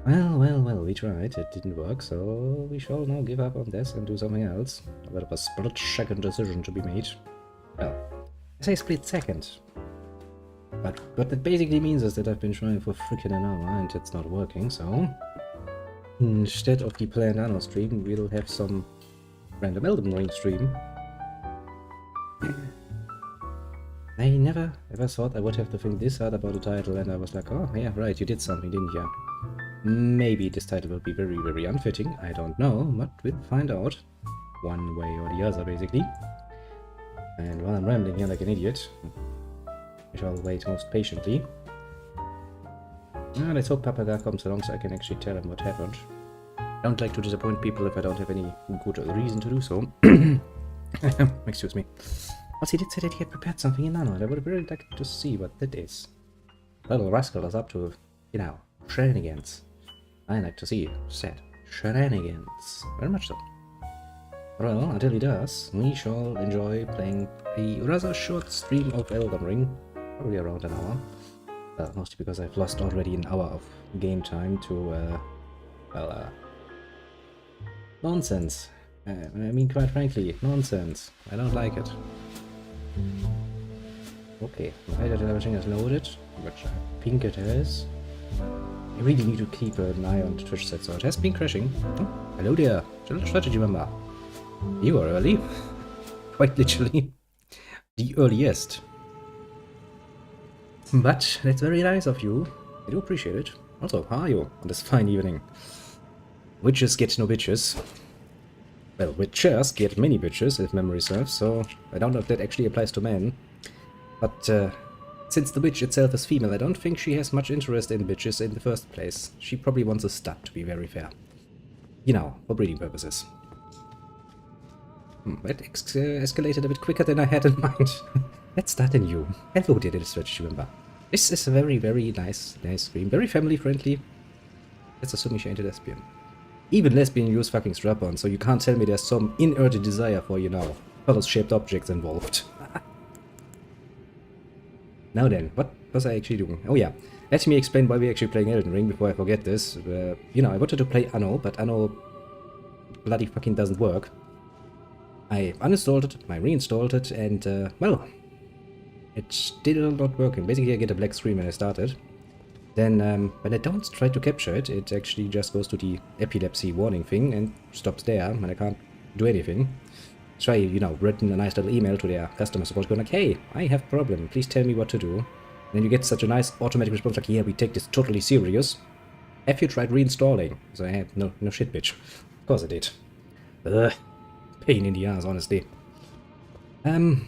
Well, we tried. It didn't work, so we shall now give up on this and do something else. A bit of a split-second decision to be made. Well, I say split second. But what that basically means is that I've been trying for freaking an hour and it's not working, so... Instead of the planned Anno stream, we'll have some random Elden Ring stream. I never ever thought I would have to think this hard about a title, and I was like, oh yeah, right, you did something, didn't you? Maybe this title will be very, very unfitting, I don't know, but we'll find out. One way or the other, basically. And while I'm rambling here like an idiot, I shall wait most patiently. Let's hope Papaga comes along so I can actually tell him what happened. I don't like to disappoint people if I don't have any good reason to do so. Excuse me. Also, he did say that he had prepared something in Nano, and I would really like to see what that is. Little rascal is up to, you know, shenanigans. I like to see said shenanigans. Very much so. Well, until he does, we shall enjoy playing a rather short stream of Elden Ring. Probably around an hour. Mostly because I've lost already an hour of game time to, nonsense. I mean, quite frankly, nonsense. I don't like it. Okay, I that everything is loaded, which I think it is. I really need to keep an eye on the Twitch set, so it has been crashing. Oh, hello there, strategy member. You are early. Quite literally. The earliest. But that's very nice of you. I do appreciate it. Also, how are you on this fine evening? Witches get no bitches. Well, witchers get many bitches, if memory serves, so I don't know if that actually applies to men. But since the witch itself is female, I don't think she has much interest in bitches in the first place. She probably wants a stud, to be very fair. You know, for breeding purposes. That escalated a bit quicker than I had in mind. Let's start anew. Hello, dear little strategy member. This is a very, very nice stream. Very family friendly. Let's assume she ain't a lesbian. Even lesbian use fucking strap-on, so you can't tell me there's some inert desire for, you know, penis-shaped objects involved. Now then, what was I actually doing? Oh yeah, let me explain why we're actually playing Elden Ring before I forget this. You know, I wanted to play Anno, but Anno bloody fucking doesn't work. I uninstalled it, I reinstalled it, and, well, it's still not working. Basically, I get a black screen when I started. Then, when I don't try to capture it, it actually just goes to the epilepsy warning thing and stops there, and I can't do anything. So I, you know, written a nice little email to their customer support going like, hey, I have a problem, please tell me what to do. And then you get such a nice automatic response like, yeah, we take this totally serious. Have you tried reinstalling? So I had, no shit, bitch. Of course I did. Ugh, pain in the ass, honestly. And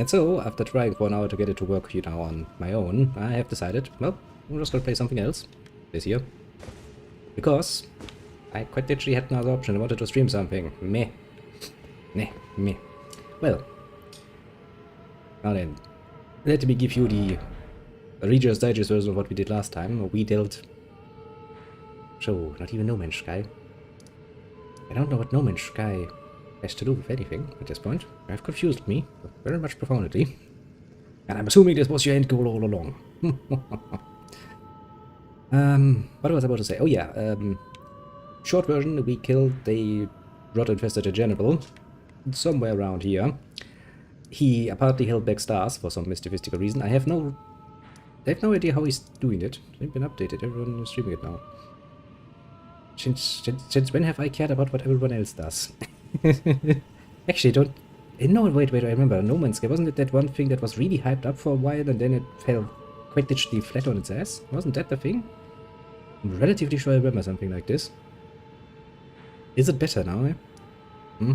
so, after trying for an hour to get it to work, you know, on my own, I have decided, well, I'm just gonna play something else this year. Because I quite literally had another option. I wanted to stream something. Meh. Meh. Well. Now then. Let me give you the Reader's Digest version of what we did last time. We dealt... So, not even No Man's Sky. I don't know what No Man's Sky has to do with anything at this point. You have confused me very much profoundly. And I'm assuming this was your end goal all along. What was I about to say? Oh yeah, short version, we killed the rot-infested general somewhere around here. He apparently held back stars for some mystical reason. I have no idea how he's doing it. It's been updated, everyone is streaming it now. Since when have I cared about what everyone else does? Actually, don't... No, wait, I remember. No Man's Sky, wasn't it that one thing that was really hyped up for a while and then it fell quite literally flat on its ass? Wasn't that the thing? I'm relatively sure I remember something like this. Is it better now, eh? I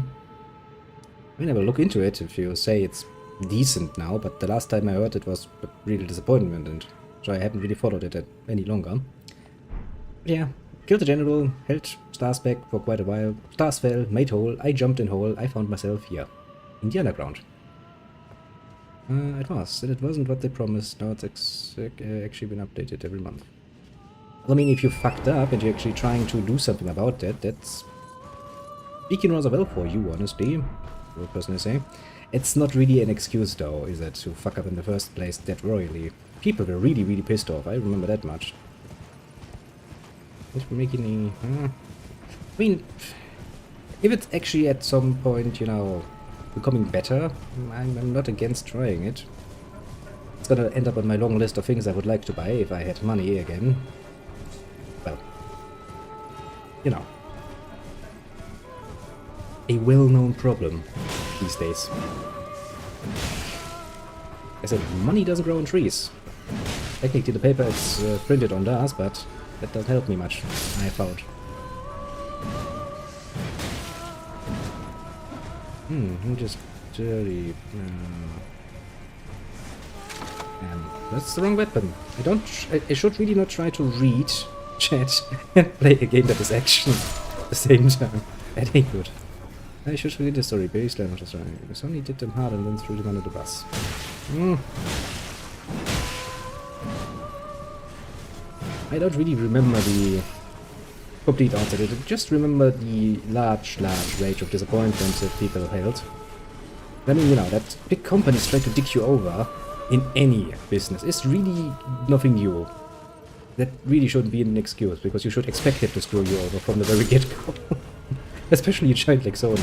mean, I will look into it if you say it's decent now, but the last time I heard it was a real disappointment, and so I haven't really followed it any longer. But yeah, killed the general, held stars back for quite a while, stars fell, made hole, I jumped in hole, I found myself here, in the underground. It was, and it wasn't what they promised. Now it's actually been updated every month. I mean, if you fucked up and you're actually trying to do something about that, that's speaking rather well for you, honestly, I would personally say. It's not really an excuse, though, is it, to fuck up in the first place that royally. People were really, really pissed off, I remember that much. It's making I mean, if it's actually at some point, you know, becoming better, I'm not against trying it. It's gonna end up on my long list of things I would like to buy if I had money again. Well, you know, a well-known problem these days. I said, money doesn't grow on trees. Technically the paper is printed on does, but that doesn't help me much, I found. I'm just dirty. That's the wrong weapon. I should really not try to read chat and play a game that is action at the same time. That ain't good. I should read the story. Barry Slam was trying. Sonny did them hard and then threw them under the bus. I don't really remember the complete answer. I just remember the large rage of disappointment that people held. I mean, you know, that big companies try to dig you over in any business. It's really nothing new. That really shouldn't be an excuse, because you should expect it to screw you over from the very get-go. Especially a giant like Sony.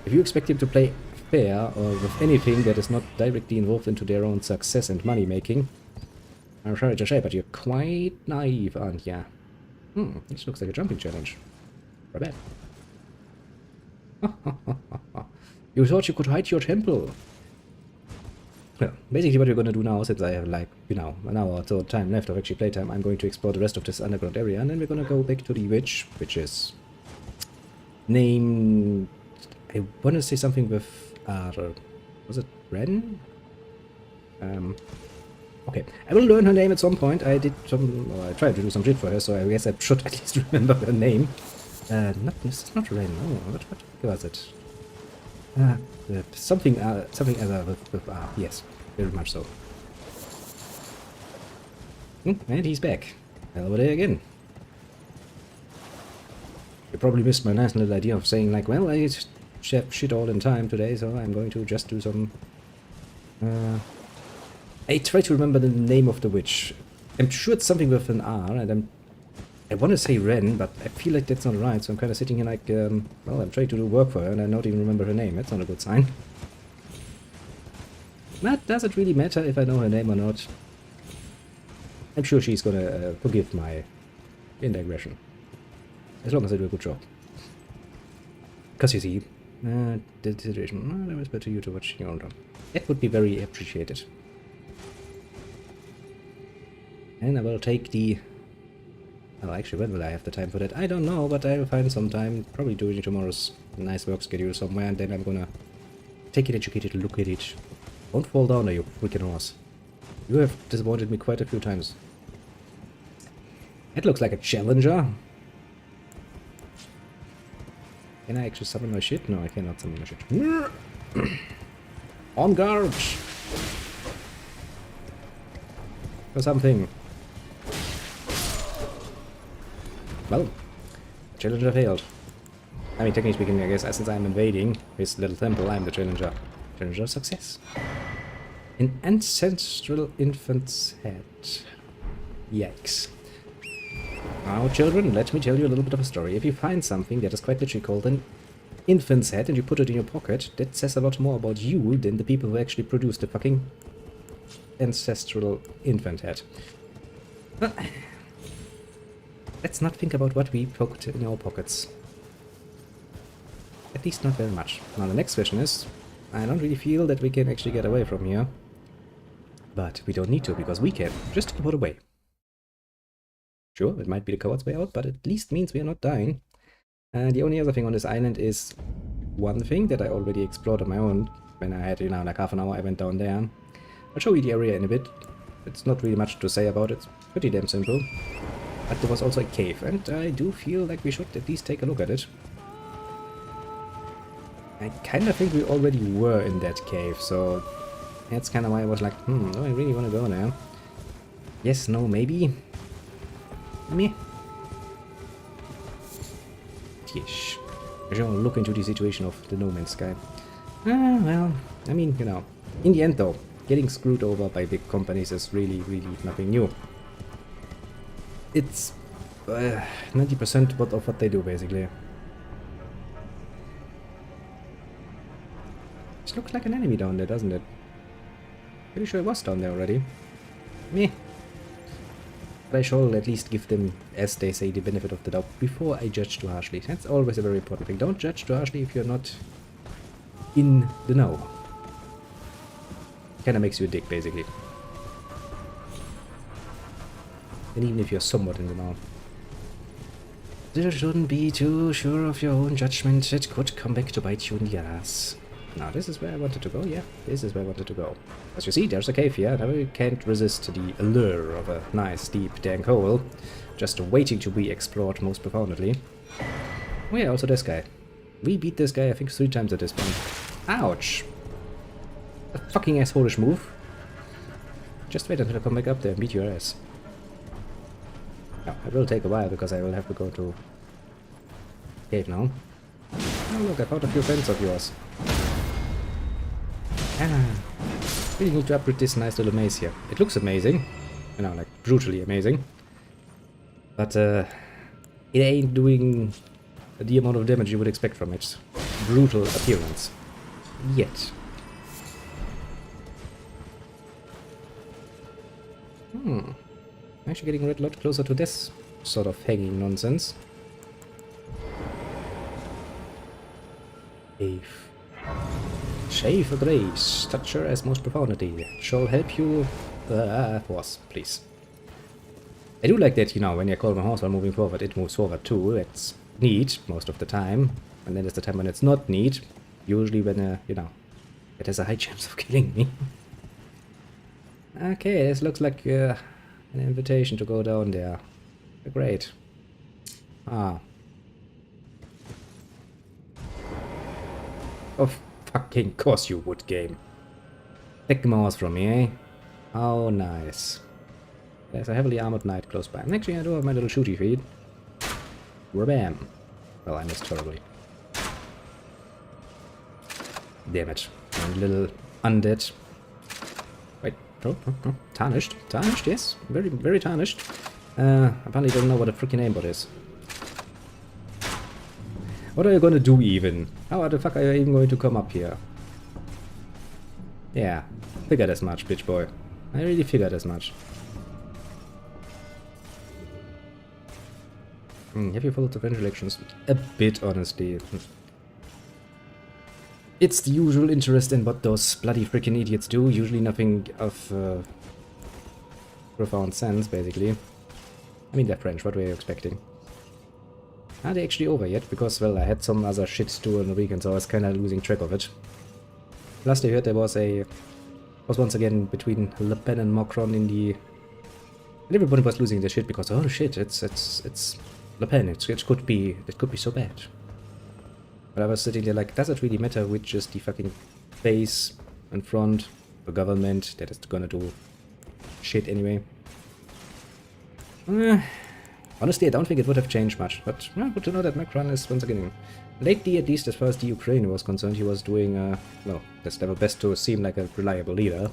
If you expect him to play fair or with anything that is not directly involved into their own success and money making, I'm sorry to say, but you're quite naive, aren't ya? This looks like a jumping challenge. Not bad. You thought you could hide your temple. Well, basically what we're gonna do now, since I have like, you know, an hour or so time left of actually playtime, I'm going to explore the rest of this underground area, and then we're gonna go back to the witch, which is named... I want to say something with was it Ren? Okay, I will learn her name at some point. I tried to do some shit for her, so I guess I should at least remember her name. It's not Ren. Oh, what was it? Something other with R. Yes, very much so. And he's back. Over there again. You probably missed my nice little idea of saying like, well, I have shit all in time today, so I'm going to just do some... I try to remember the name of the witch. I'm sure it's something with an R, and I want to say Ren, but I feel like that's not right, so I'm kind of sitting here like, well, I'm trying to do work for her, and I don't even remember her name. That's not a good sign. But does it really matter if I know her name or not? I'm sure she's gonna forgive my indigression. As long as I do a good job. Because you see, the situation, I whisper to you to watch your own drum. That would be very appreciated. And I will take the... Oh, actually, when will I have the time for that? I don't know, but I will find some time, probably during tomorrow's nice work schedule somewhere, and then I'm gonna take an educated look at it. Don't fall down there, you freaking horse. You have disappointed me quite a few times. It looks like a challenger. Can I actually summon my shit? No, I cannot summon my shit. On guard! Or something. Well, challenger failed. I mean, technically speaking, I guess, since I'm invading his little temple, I'm the challenger. Challenger success. An ancestral infant's head. Yikes. Now, children, let me tell you a little bit of a story. If you find something that is quite literally called an infant's head and you put it in your pocket, that says a lot more about you than the people who actually produced the fucking ancestral infant head. Well, let's not think about what we put in our pockets. At least not very much. Now the next question is, I don't really feel that we can actually get away from here. But we don't need to, because we can. Just teleport away. Sure, it might be the coward's way out, but at least means we are not dying. And the only other thing on this island is one thing that I already explored on my own. When I had, you know, like half an hour, I went down there. I'll show you the area in a bit. It's not really much to say about it. It's pretty damn simple. But there was also a cave, and I do feel like we should at least take a look at it. I kind of think we already were in that cave, so that's kind of why I was like, do I really want to go there? Yes, no, maybe? Meh. Yeesh. I shall look into the situation of the No Man's Sky. Well, I mean, you know, in the end though, getting screwed over by big companies is really, really nothing new. it's 90% of what they do, basically. It looks like an enemy down there, doesn't it? Pretty sure it was down there already. Meh. But I shall at least give them, as they say, the benefit of the doubt before I judge too harshly. That's always a very important thing. Don't judge too harshly if you're not in the know. Kinda makes you a dick, basically. And even if you're somewhat in the know. You shouldn't be too sure of your own judgment. It could come back to bite you in the ass. Now, this is where I wanted to go. Yeah, this is where I wanted to go. As you see, there's a cave here, and I can't resist the allure of a nice, deep, dank hole, just waiting to be explored most profoundly. Oh yeah, also this guy. We beat this guy, I think, 3 times at this point. Ouch! A fucking asshole-ish move. Just wait until I come back up there and beat your ass. Oh, it will take a while, because I will have to go to cave now. Oh look, I found a few friends of yours. Really need to upgrade this nice little maze here. It looks amazing. You know, like brutally amazing. But it ain't doing the amount of damage you would expect from its brutal appearance. Yet. Actually getting a lot closer to this sort of hanging nonsense. Shave a grace, touch her as most profundity, shall help you, horse, please. I do like that, you know, when you call my horse while moving forward, it moves forward too. It's neat most of the time, and then there's the time when it's not neat, usually when, you know, it has a high chance of killing me. Okay, this looks like an invitation to go down there. Great. Ah. Of fucking course you would, game. Take the mouse from me, eh? Oh, nice. There's a heavily armored knight close by. And actually, I do have my little shooty feed. Wabam! Well, I missed terribly. Damn it. And little undead. Wait, oh. Tarnished. Tarnished, yes. Very, very tarnished. Apparently don't know what a freaking aimbot is. What are you gonna do even? How the fuck are you even going to come up here? Yeah, figured as much, bitch boy. I really figured as much. Have you followed the French elections? A bit, honestly. It's the usual interest in what those bloody freaking idiots do. Usually nothing of profound sense, basically. I mean, they're French, what were you expecting? Are they actually over yet? Because, well, I had some other shit to do on the weekend, so I was kinda losing track of it. Last I heard there was once again between Le Pen and Macron in the... And everybody was losing their shit because, oh shit, it's Le Pen, it could be so bad. But I was sitting there like, does it really matter which is the fucking face in front, the government that is gonna do shit anyway? Honestly, I don't think it would have changed much, but good to know that Macron is once again... Lately, at least as far as the Ukraine was concerned, he was doing, well, his level best to seem like a reliable leader.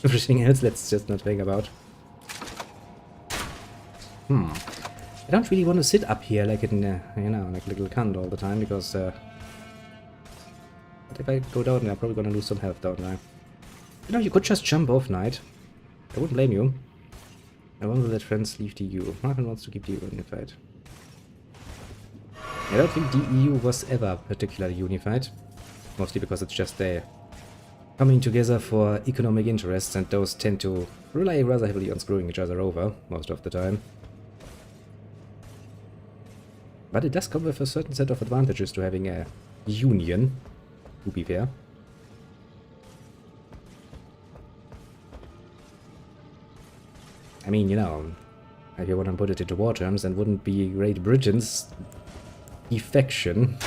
Everything else, let's just not think about. I don't really want to sit up here like in, you know, like a little cunt all the time, because, but if I go down there, I'm probably gonna lose some health down there. You know, you could just jump off, knight. I wouldn't blame you. I won't let friends leave the EU. Martin wants to keep the EU unified. I don't think the EU was ever particularly unified. Mostly because it's just coming together for economic interests, and those tend to rely rather heavily on screwing each other over most of the time. But it does come with a certain set of advantages to having a union, to be fair. I mean, you know, if you want to put it into war terms, then wouldn't be Great Britain's defection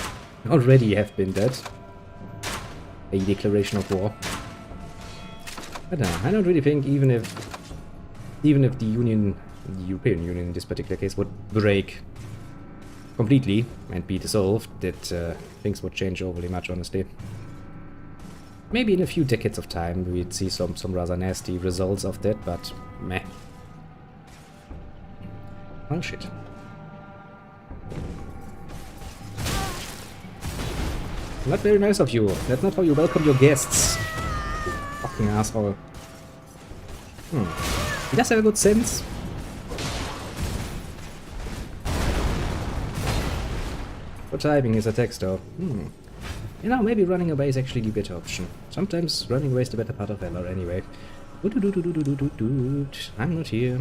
already have been that? A declaration of war. But no, I don't really think even if the Union, the European Union in this particular case, would break completely and be dissolved, that things would change overly much, honestly. Maybe in a few decades of time we'd see some rather nasty results of that, but meh. Oh shit. Not very nice of you. That's not how you welcome your guests. Fucking asshole. He does have a good sense. For timing his attacks though. You know, maybe running away is actually the better option. Sometimes running away is the better part of valor anyway. I'm not here.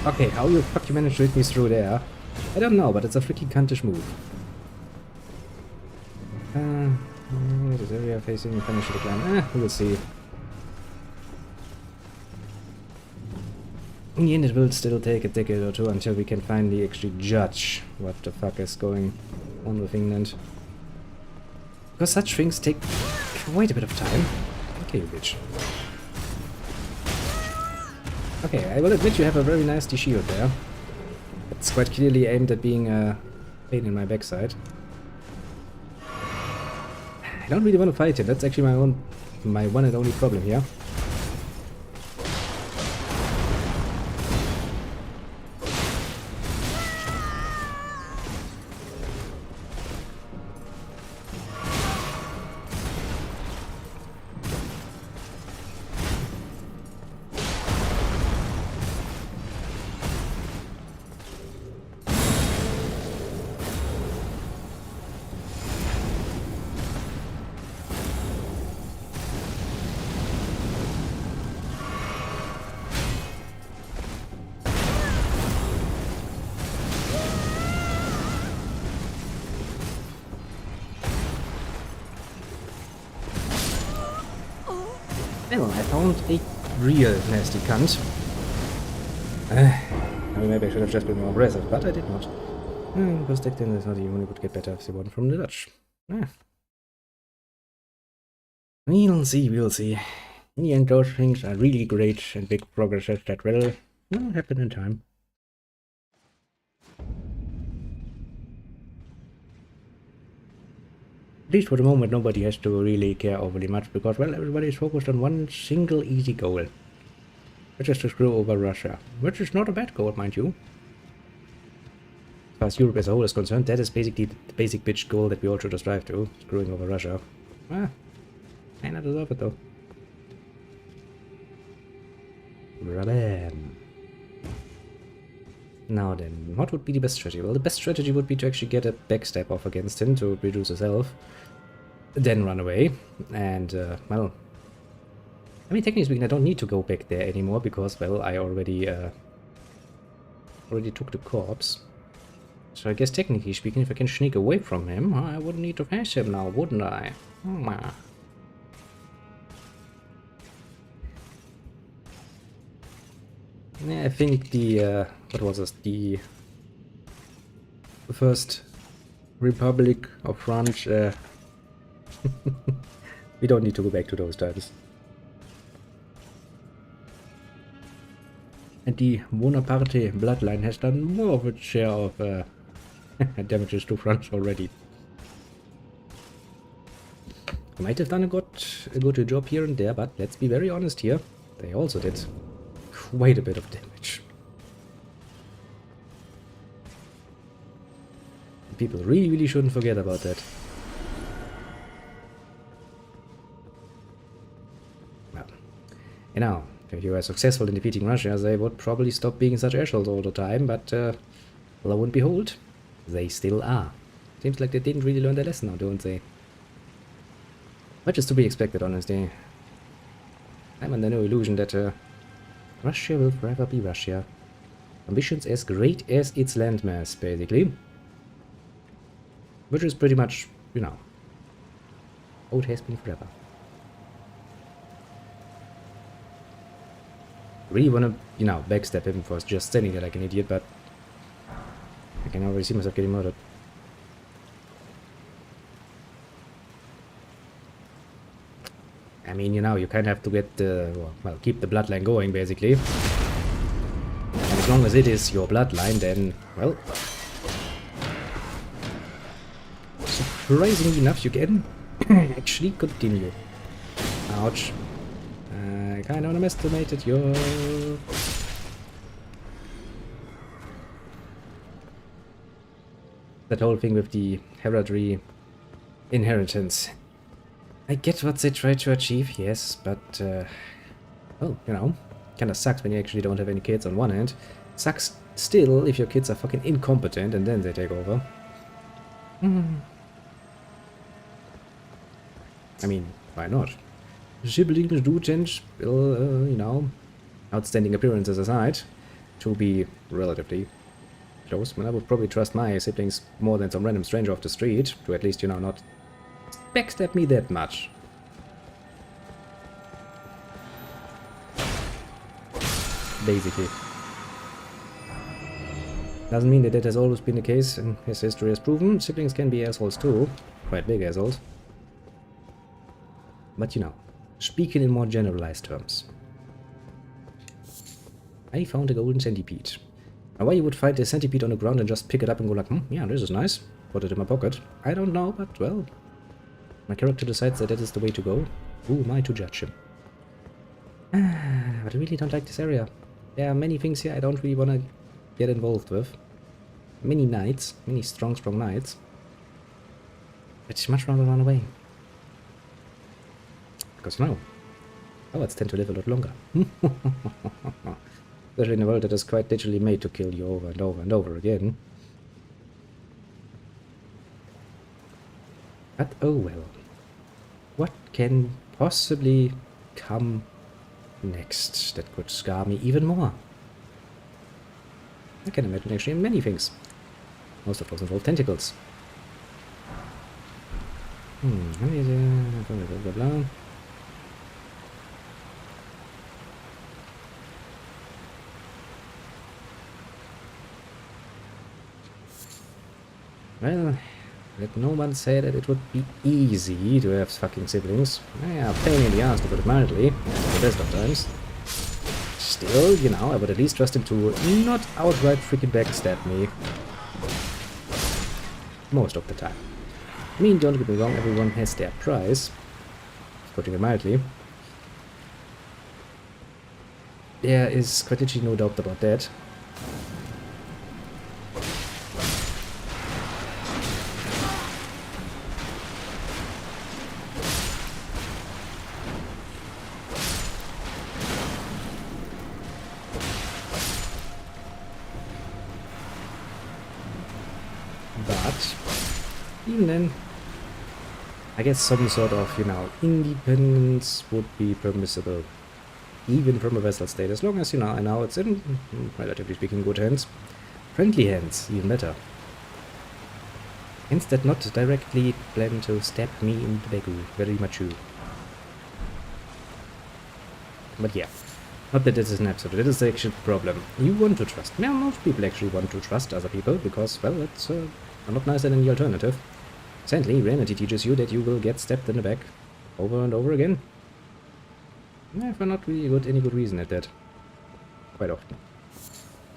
Okay, how you fuck you managed to hit me through there? I don't know, but it's a freaking cuntish move. This area facing finish the climb. We'll see. In the end, it will still take a decade or two until we can finally actually judge what the fuck is going on with England. Because such things take quite a bit of time. Okay, you bitch. Okay, I will admit you have a very nasty shield there. It's quite clearly aimed at being a pain in my backside. I don't really want to fight him. That's actually my one and only problem here. Well, I found a real nasty cunt. I mean, maybe I should have just been more aggressive, but I did not. Because deck then is not even it would get better if they won from the Dutch. We'll see, we'll see. In the end, those things are really great and big progresses that will happen in time. At least for the moment, nobody has to really care overly much because, well, everybody is focused on one single easy goal. Which is to screw over Russia. Which is not a bad goal, mind you. As far as Europe as a whole is concerned, that is basically the basic bitch goal that we all should strive to. Screwing over Russia. Kinda deserve it though. Rabam. Now then, what would be the best strategy? Well, the best strategy would be to actually get a backstab off against him to reduce his health. Then run away. And, well... I mean, technically speaking, I don't need to go back there anymore because, well, I already took the corpse. So I guess technically speaking, if I can sneak away from him, I wouldn't need to face him now, wouldn't I? Yeah, I think the, what was this, the First Republic of France, we don't need to go back to those times. And the Bonaparte bloodline has done more of its share of damages to France already. Might have done a good job here and there, but let's be very honest here, they also did quite a bit of damage. People really shouldn't forget about that. Well, you know, if you were successful in defeating Russia, they would probably stop being such assholes all the time, but lo and behold, they still are. Seems like they didn't really learn their lesson now, don't they? Which is to be expected, honestly. I'm under no illusion that Russia will forever be Russia. Ambitions as great as its landmass, basically. Which is pretty much, you know, how it has been forever. Really wanna, you know, backstab him for just standing there like an idiot, but I can already see myself getting murdered. I mean, you know, you kind of have to get the, well, keep the bloodline going, basically. And as long as it is your bloodline, then, well, surprisingly enough, you can actually continue. Ouch. I kind of underestimated your... That whole thing with the hereditary inheritance. I get what they try to achieve, yes, but... well, you know, kinda sucks when you actually don't have any kids on one hand. Sucks still if your kids are fucking incompetent and then they take over. I mean, why not? Siblings do tend, you know, outstanding appearances aside, to be relatively close. I would probably trust my siblings more than some random stranger off the street to at least, you know, not backstab me that much. Basically. Doesn't mean that that has always been the case, and his history has proven siblings can be assholes too. Quite big assholes. But you know, speaking in more generalized terms. I found a golden centipede. Now why you would find a centipede on the ground and just pick it up and go like, yeah, this is nice. Put it in my pocket. I don't know, but well. My character decides that that is the way to go. Who am I to judge him? But I really don't like this area. There are many things here I don't really want to get involved with. Many knights. Many strong knights. I'd much rather run away. Because no. Cowards tend to live a lot longer. Especially in a world that is quite literally made to kill you over and over and over again. But oh well. What can possibly come next that could scar me even more? I can imagine actually many things. Most of those involve tentacles. Blah, blah, blah. Well, let no one say that it would be easy to have fucking siblings. Yeah, pain in the ass to put it mildly, the best of times. Still, you know, I would at least trust him to not outright freaking backstab me. Most of the time. I mean, don't get me wrong, everyone has their price. Putting it mildly. There is quite literally no doubt about that. But even then, I guess some sort of, you know, independence would be permissible. Even from a vassal state, as long as, you know, I know it's in, relatively speaking, good hands. Friendly hands, even better. Hands that not directly plan to stab me in the bagu, very much you. But yeah, not that this is an absolute, it is the actual problem. You want to trust. Well, most people actually want to trust other people, because, well, it's a lot nicer than the alternative. Sadly, reality teaches you that you will get stabbed in the back over and over again. Yeah, for not really any good reason at that. Quite often.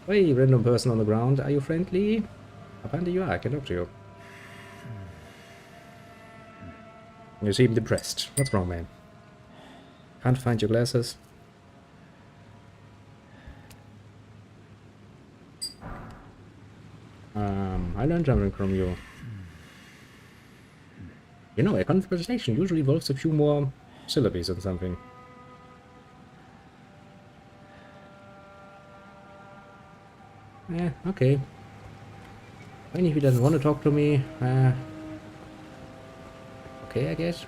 Hey, random person on the ground, are you friendly? Apparently you are, I can talk to you. You seem depressed. What's wrong, man? Can't find your glasses? I learned something from you. You know, a conversation usually involves a few more syllables and something. Okay. Fine, if he doesn't want to talk to me, okay, I guess.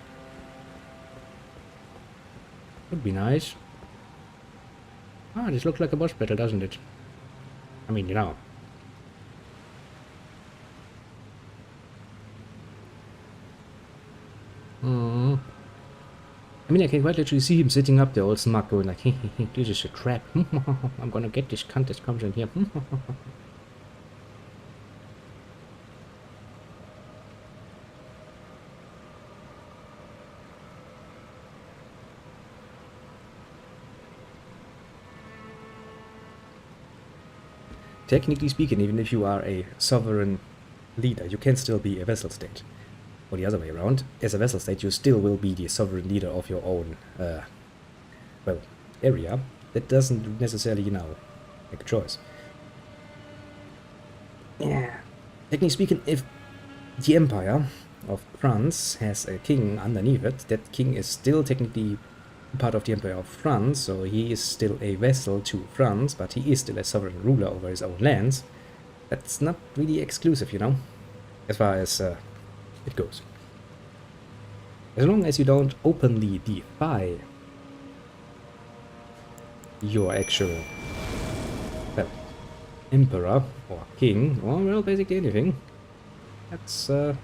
Would be nice. Ah, this looks like a boss battle, doesn't it? I mean, you know. I mean, I can quite literally see him sitting up there all smug, going like, this is a trap. I'm gonna get this cunt that comes in here. Technically speaking, even if you are a sovereign leader, you can still be a vassal state. or the other way around, as a vassal state, you still will be the sovereign leader of your own, well, area. That doesn't necessarily, you know, make a choice. Yeah. Technically speaking, if the Empire of France has a king underneath it, that king is still technically part of the Empire of France, so he is still a vassal to France, but he is still a sovereign ruler over his own lands. That's not really exclusive, you know, as far as it goes. As long as you don't openly defy your actual, well, emperor or king, or, well, basically anything, that's not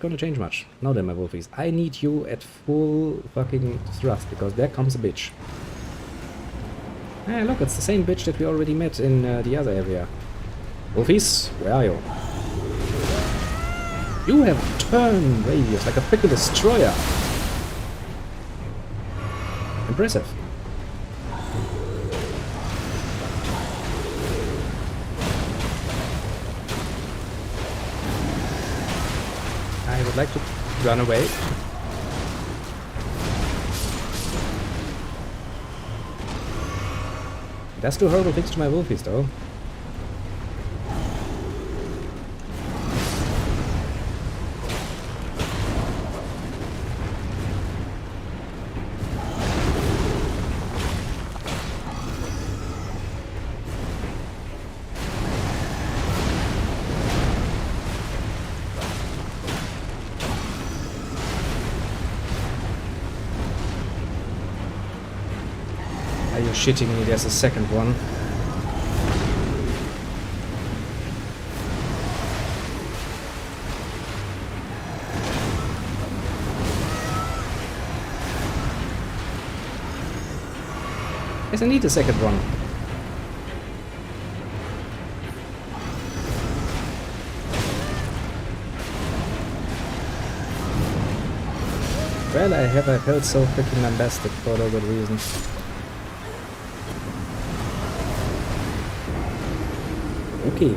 gonna change much. Now then, my wolfies, I need you at full fucking thrust, because there comes a bitch. Ah, look, it's the same bitch that we already met in the other area. Wolfies, where are you? You have turn radius like a freaking destroyer. Impressive. I would like to run away. That's do horrible things to my wolfies, though. Are you shitting me? There's a second one. Yes, I need a second one. Well, I felt so freaking lambastic for no good reason. Okay.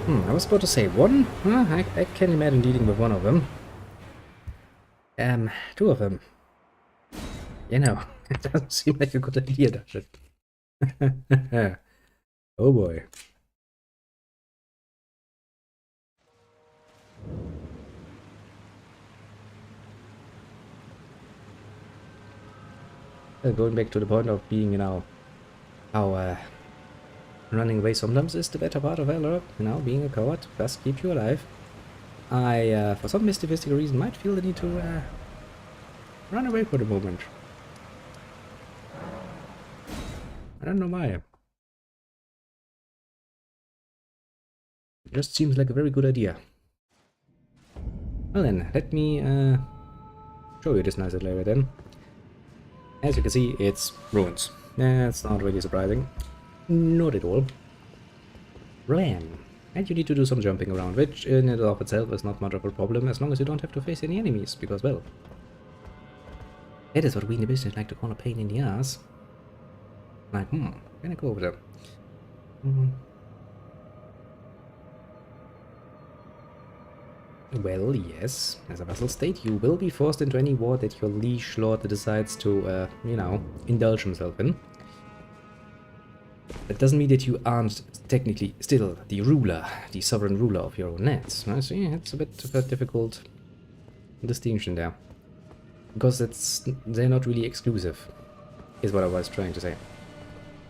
I was about to say one. I can imagine dealing with one of them. Two of them. You know, it doesn't seem like a good idea, does it? Oh boy. Going back to the point of being, you know, how running away sometimes is the better part of Valor, you know, being a coward does keep you alive. I, for some mystical reason, might feel the need to run away for the moment. I don't know why. It just seems like a very good idea. Well then, let me show you this nice little area then. As you can see, it's ruins. That's not really surprising. Not at all. Ram. And you need to do some jumping around, which in and of itself is not much of a problem as long as you don't have to face any enemies, because, well, that is what we in the business like to call a pain in the ass. Like, can I go over there? Well, yes, as a vassal state, you will be forced into any war that your liege lord decides to, you know, indulge himself in. That doesn't mean that you aren't technically still the ruler, the sovereign ruler of your own lands. I see, it's a bit of a difficult distinction there. Because they're not really exclusive, is what I was trying to say.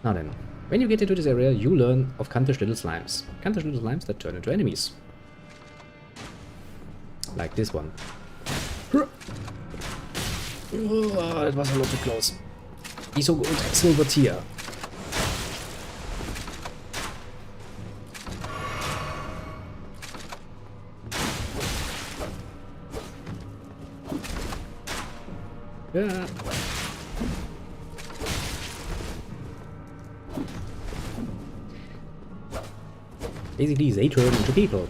Now then, when you get into this area, you learn of Kantish little slimes. Kantish little slimes that turn into enemies. Like this one. Oh, that was a lot too close. He's so good, silver tier. Yeah. Basically, they turn into people.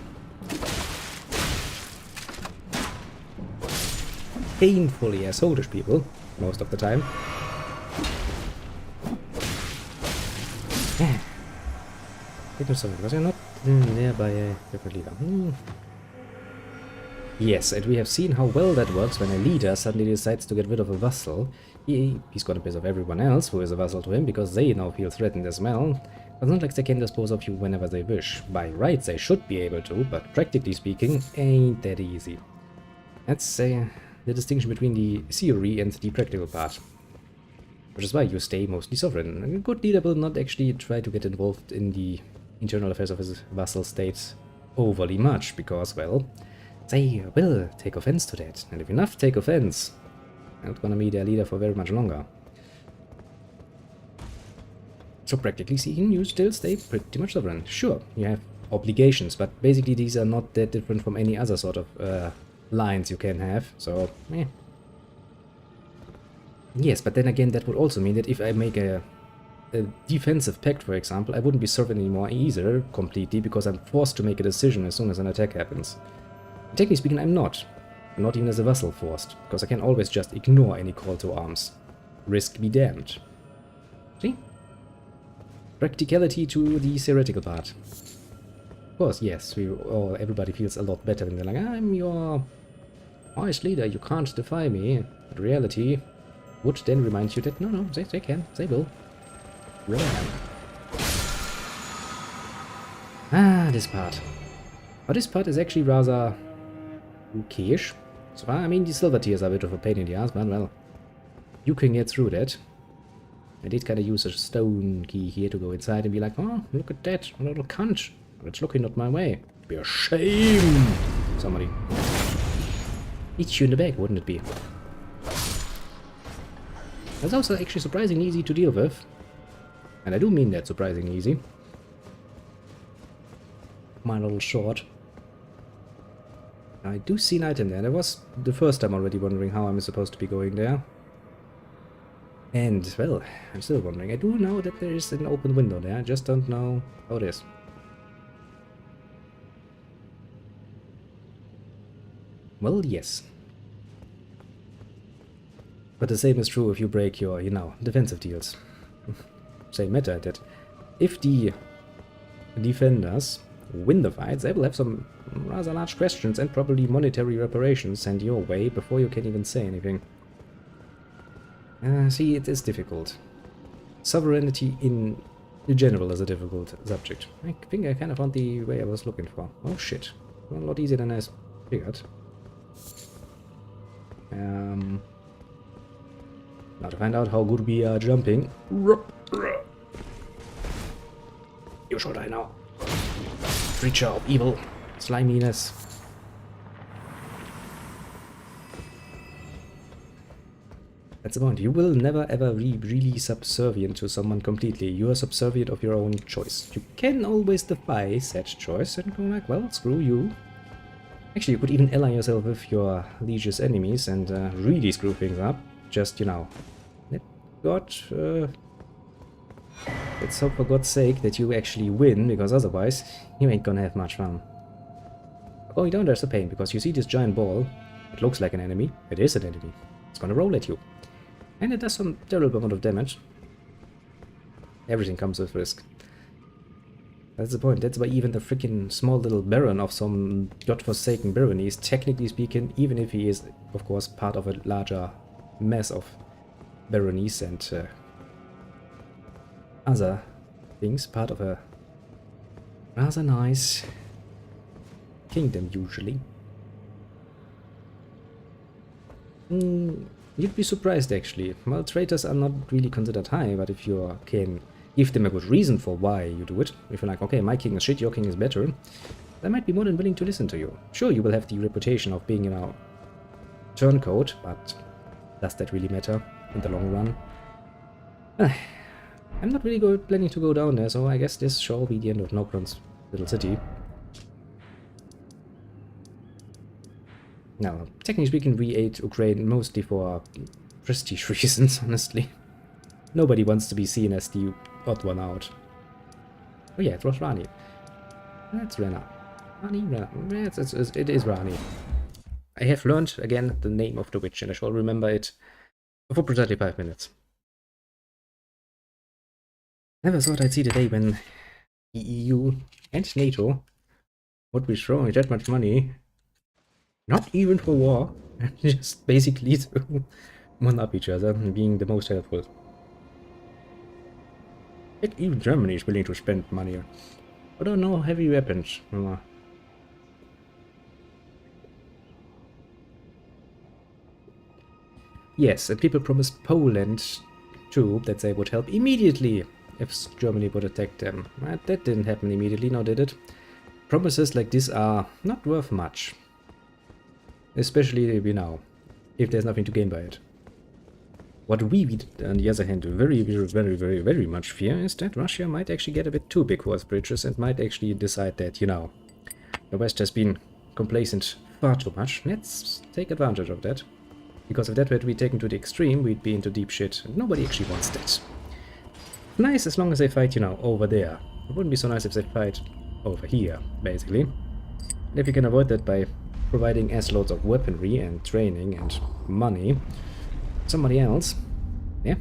Painfully as oldish people, most of the time. Wait a second, was I not Nearby a different leader. Yes, and we have seen how well that works when a leader suddenly decides to get rid of a vassal. He's gonna piss off everyone else who is a vassal to him, because they now feel threatened as well. It's not like they can dispose of you whenever they wish. By rights they should be able to, but practically speaking, ain't that easy. That's the distinction between the theory and the practical part. Which is why you stay mostly sovereign. A good leader will not actually try to get involved in the internal affairs of his vassal states overly much, because, well, they will take offense to that. And if enough take offense, they're not gonna be their leader for very much longer. So practically speaking, you still stay pretty much sovereign. Sure, you have obligations, but basically these are not that different from any other sort of lines you can have, so, Yes, but then again, that would also mean that if I make a defensive pact, for example, I wouldn't be sovereign anymore either, completely, because I'm forced to make a decision as soon as an attack happens. Technically speaking, I'm not. I'm not even as a vassal forced, because I can always just ignore any call to arms. Risk be damned. See? Practicality to the theoretical part. Of course, yes, everybody feels a lot better when they're like, I'm your wise leader, you can't defy me. But reality would then remind you that, no, they can, they will. This part. But this part is actually rather okay-ish. So far, I mean, the silver tiers are a bit of a pain in the ass, but well, you can get through that. I did kind of use a stone key here to go inside and be like, oh, look at that, a little cunt. It's looking not my way. It'd be a shame. Somebody. Eat you in the back, wouldn't it be? That's also actually surprisingly easy to deal with. And I do mean that surprisingly easy. My little short. I do see an item there. That was the first time already wondering how I'm supposed to be going there. And, well, I'm still wondering. I do know that there is an open window there. I just don't know how it is. Well, yes. But the same is true if you break your, defensive deals. Same matter that if the defenders win the fights, they will have some rather large questions and probably monetary reparations sent your way before you can even say anything. See, it is difficult. Sovereignty in general is a difficult subject. I think I kind of found the way I was looking for. Oh shit. Well, a lot easier than I figured. Now to find out how good we are jumping. You shall die now. Creature of evil. Sliminess. That's the point. You will never ever be really subservient to someone completely. You are subservient of your own choice. You can always defy said choice and go like, well, screw you. Actually, you could even ally yourself with your liege's enemies and really screw things up. Just, let God... let's hope for God's sake that you actually win, because otherwise you ain't gonna have much fun. Going down there's a pain, because you see this giant ball. It looks like an enemy. It is an enemy. It's gonna roll at you. And it does some terrible amount of damage. Everything comes with risk. That's the point. That's why even the freaking small little baron of some godforsaken barony is, technically speaking, even if he is, of course, part of a larger mass of baronies and other things, part of a rather nice kingdom, usually. You'd be surprised, actually. Well, traitors are not really considered high, but if you can give them a good reason for why you do it, if you're like, okay, my king is shit, your king is better, they might be more than willing to listen to you. Sure, you will have the reputation of being, turncoat, but does that really matter in the long run? I'm not really planning to go down there, so I guess this shall be the end of Nokron's little city. Now, technically speaking, we ate Ukraine mostly for prestige reasons, honestly. Nobody wants to be seen as the odd one out. Oh yeah, it was Rani. That's Rena. Rani. It is Rani. I have learned, again, the name of the witch, and I shall remember it for precisely 5 minutes. Never thought I'd see the day when the EU and NATO would be throwing that much money, not even for war, just basically to one up each other and being the most helpful. Even Germany is willing to spend money. I don't know, heavy weapons. Yes, and people promised Poland too that they would help immediately if Germany would attack them. That didn't happen immediately, now did it? Promises like this are not worth much. Especially, if there's nothing to gain by it. What we, on the other hand, very much fear is that Russia might actually get a bit too big for its bridges and might actually decide that, the West has been complacent far too much. Let's take advantage of that. Because if that were to be taken to the extreme, we'd be into deep shit, and nobody actually wants that. Nice as long as they fight, over there. It wouldn't be so nice if they fight over here, basically. And if you can avoid that by providing loads of weaponry and training and money, somebody else, yeah.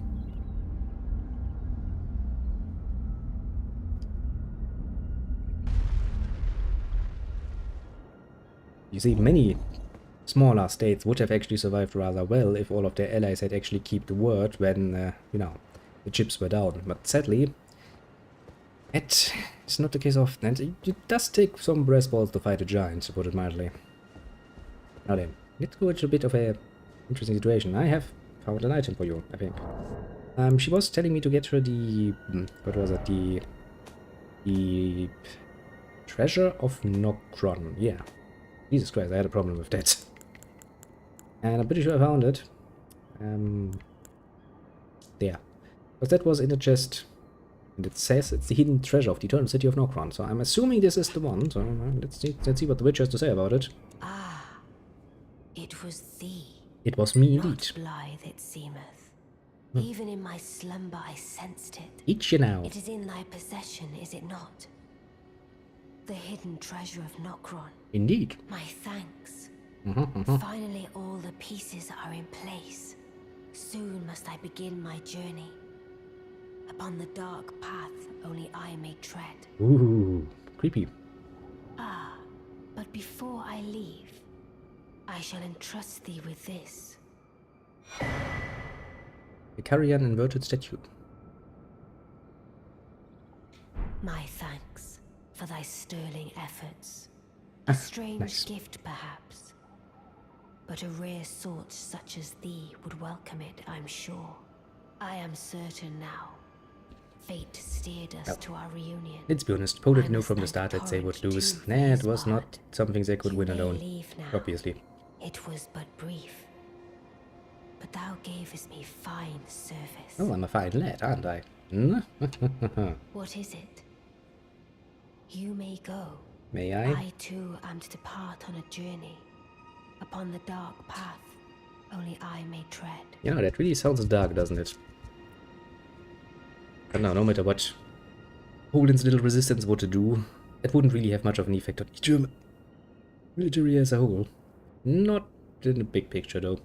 You see, many smaller states would have actually survived rather well if all of their allies had actually kept the word when, the chips were down. But sadly, it's not the case often, and it does take some breast balls to fight a giant, to put it mildly. Now then, let's go into a bit of a interesting situation. I have found an item for you, I think. She was telling me to get her the... what was it? The Treasure of Nokron. Yeah. Jesus Christ, I had a problem with that. And I'm pretty sure I found it. There. Because that was in a chest. And it says it's the hidden treasure of the eternal city of Nokron. So I'm assuming this is the one. So let's see what the witch has to say about it. Ah, it was thee. It was me indeed. Not blithe it seemeth. Even in my slumber I sensed it. Eat you now. It is in thy possession, is it not? The hidden treasure of Nokron. Indeed. My thanks. Finally all the pieces are in place. Soon must I begin my journey. Upon the dark path only I may tread. Ooh, creepy. Ah, but before I leave, I shall entrust thee with this. The Carrion inverted statue. My thanks for thy sterling efforts. A strange gift, perhaps. But a rare sort such as thee would welcome it, I'm sure. I am certain now. Fate steered us to our reunion. Let's be honest, Poland knew from the start that they would lose. It was not something they could win alone, obviously. It was but brief. But thou gavest me fine service. Oh, I'm a fine lad, aren't I? What is it? You may go. May I? I too am to depart on a journey. Upon the dark path, only I may tread. That really sounds dark, doesn't it? But no matter what Poland's little resistance were to do, it wouldn't really have much of an effect on the German military as a whole. Not in the big picture, though.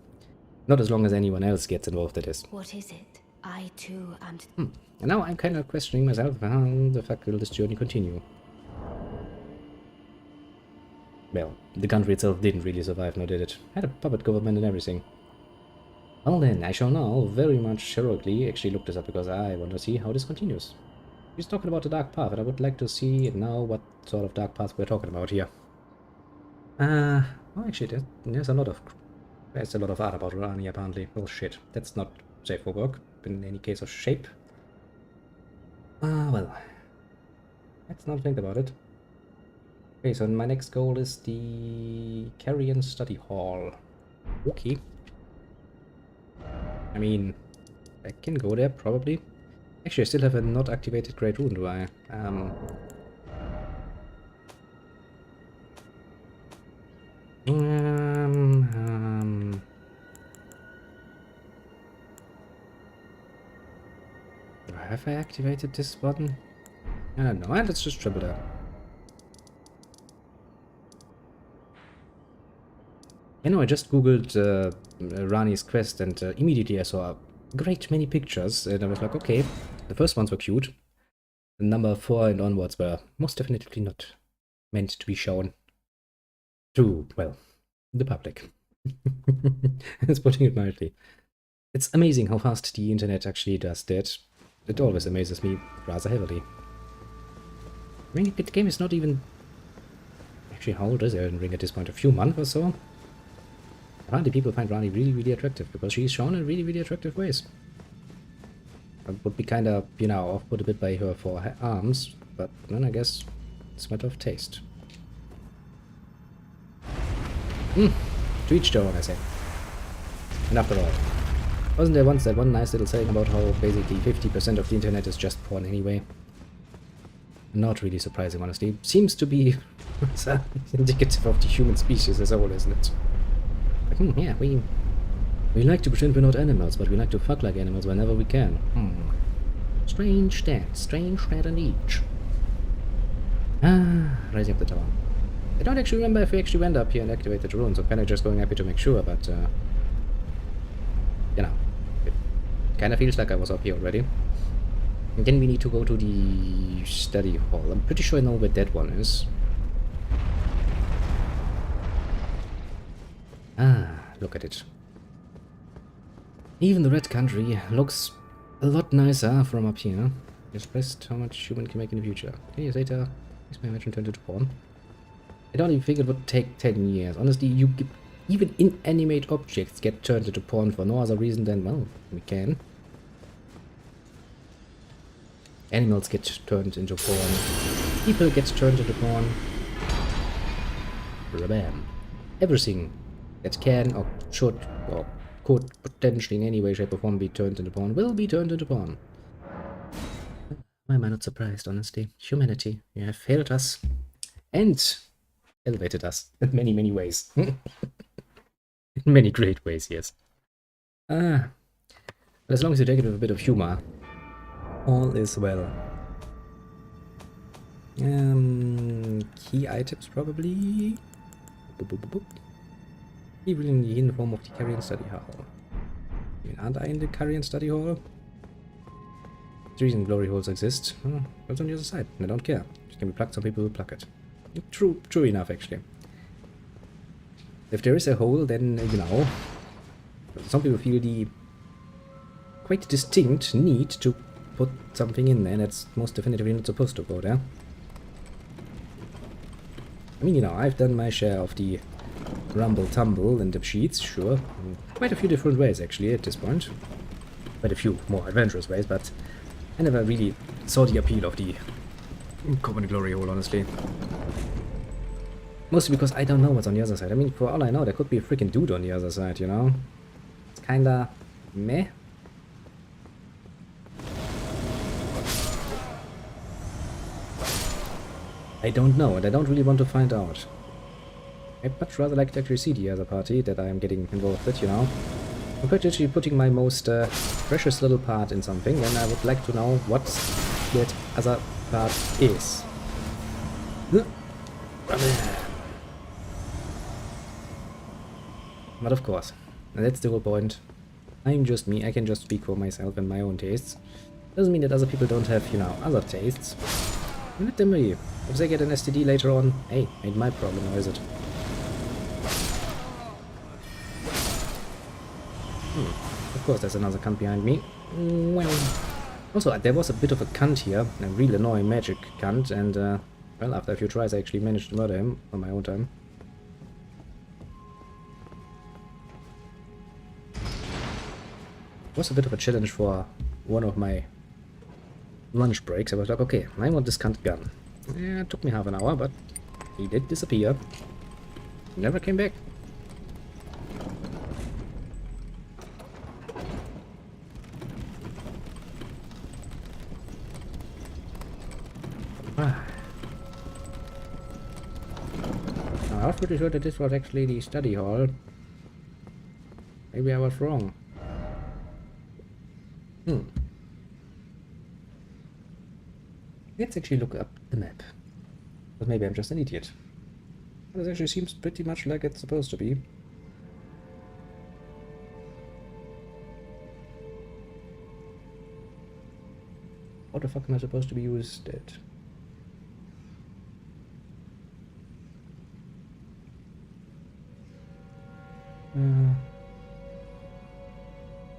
Not as long as anyone else gets involved, that is. What is it? I too am to... And now I'm kind of questioning myself, how the fuck will this journey continue? Well, the country itself didn't really survive, nor did it. Had a puppet government and everything. Well then, I shall now very much heroically actually look this up because I want to see how this continues. He's talking about the dark path, and I would like to see now what sort of dark path we're talking about here. Well, actually, there's a lot of art about Rani, apparently. Well, shit, that's not safe for work, in any case of shape. Well, let's not think about it. Okay, so my next goal is the Carrion Study Hall. Okay. I mean, I can go there, probably. Actually, I still have a not activated Great Rune, do I? Have I activated this button? I don't know. Let's just triple that. I just googled Rani's quest and immediately I saw a great many pictures and I was like, okay, the first ones were cute. number 4 and onwards were most definitely not meant to be shown to, well, the public. It's putting it mildly. It's amazing how fast the internet actually does that. It always amazes me rather heavily. I mean, the game is not even... Actually, how old is Elden Ring at this point? A few months or so? Apparently people find Rani really, really attractive, because she's shown in really, really attractive ways. I would be kind of, you know, off-put a bit by her for her arms, but then I guess it's a matter of taste. To each their own, I say. And after all, wasn't there once that one nice little saying about how basically 50% of the internet is just porn anyway? Not really surprising, honestly. Seems to be indicative of the human species as a whole, isn't it? Like, yeah, we like to pretend we're not animals, but we like to fuck like animals whenever we can. Strange that indeed. Rising up the tower. I don't actually remember if we actually went up here and activated the runes, so kinda just going up here to make sure, but you know, it kinda feels like I was up here already. And then we need to go to the study hall. I'm pretty sure I know where that one is. Look at it. Even the red country looks a lot nicer from up here. Expressed how much human can make in the future. 10 years later, is my imagine turned into porn. I don't even think it would take 10 years. Honestly, even inanimate objects get turned into porn for no other reason than, well, we can. Animals get turned into porn. People get turned into porn. Bam. Everything that can or should or could potentially in any way, shape or form be turned into porn will be turned into porn. Why am I not surprised, honestly? Humanity, you have failed us and elevated us in many, many ways. In many great ways, yes. But as long as you take it with a bit of humor, all is well. Key items probably. Even in the hidden form of the Carrion Study Hall. I mean, aren't I in the Carrion Study Hall? The reason glory holes exist, well, it's on the other side, and I don't care. It can be plucked, some people will pluck it. True enough, actually. If there is a hole, then, you know, some people feel the quite distinct need to put something in there that's most definitively not supposed to go there. I mean, you know, I've done my share of the rumble-tumble and the sheets, sure. In quite a few different ways, actually, at this point. Quite a few more adventurous ways, but I never really saw the appeal of the common glory hole, honestly. Mostly because I don't know what's on the other side. I mean, for all I know, there could be a freaking dude on the other side, you know? It's kinda meh. I don't know, and I don't really want to find out. I'd much rather like to actually see the other party that I am getting involved with, you know? Compared to actually putting my most precious little part in something, then I would like to know what that other part is. But of course, and that's the whole point. I'm just me, I can just speak for myself and my own tastes. Doesn't mean that other people don't have, you know, other tastes. Let them be. If they get an STD later on, hey, ain't my problem, or is it? Of course, there's another cunt behind me. Well. Also, there was a bit of a cunt here, a real annoying magic cunt, and, well, after a few tries, I actually managed to murder him on my own time. It was a bit of a challenge for one of my lunch breaks. I was like, okay, I want this cunt gun. Yeah, it took me half an hour, but he did disappear. Never came back. Now, I was pretty sure that this was actually the study hall. Maybe I was wrong. Let's actually look up the map. But maybe I'm just an idiot. This actually seems pretty much like it's supposed to be. How the fuck am I supposed to be used it?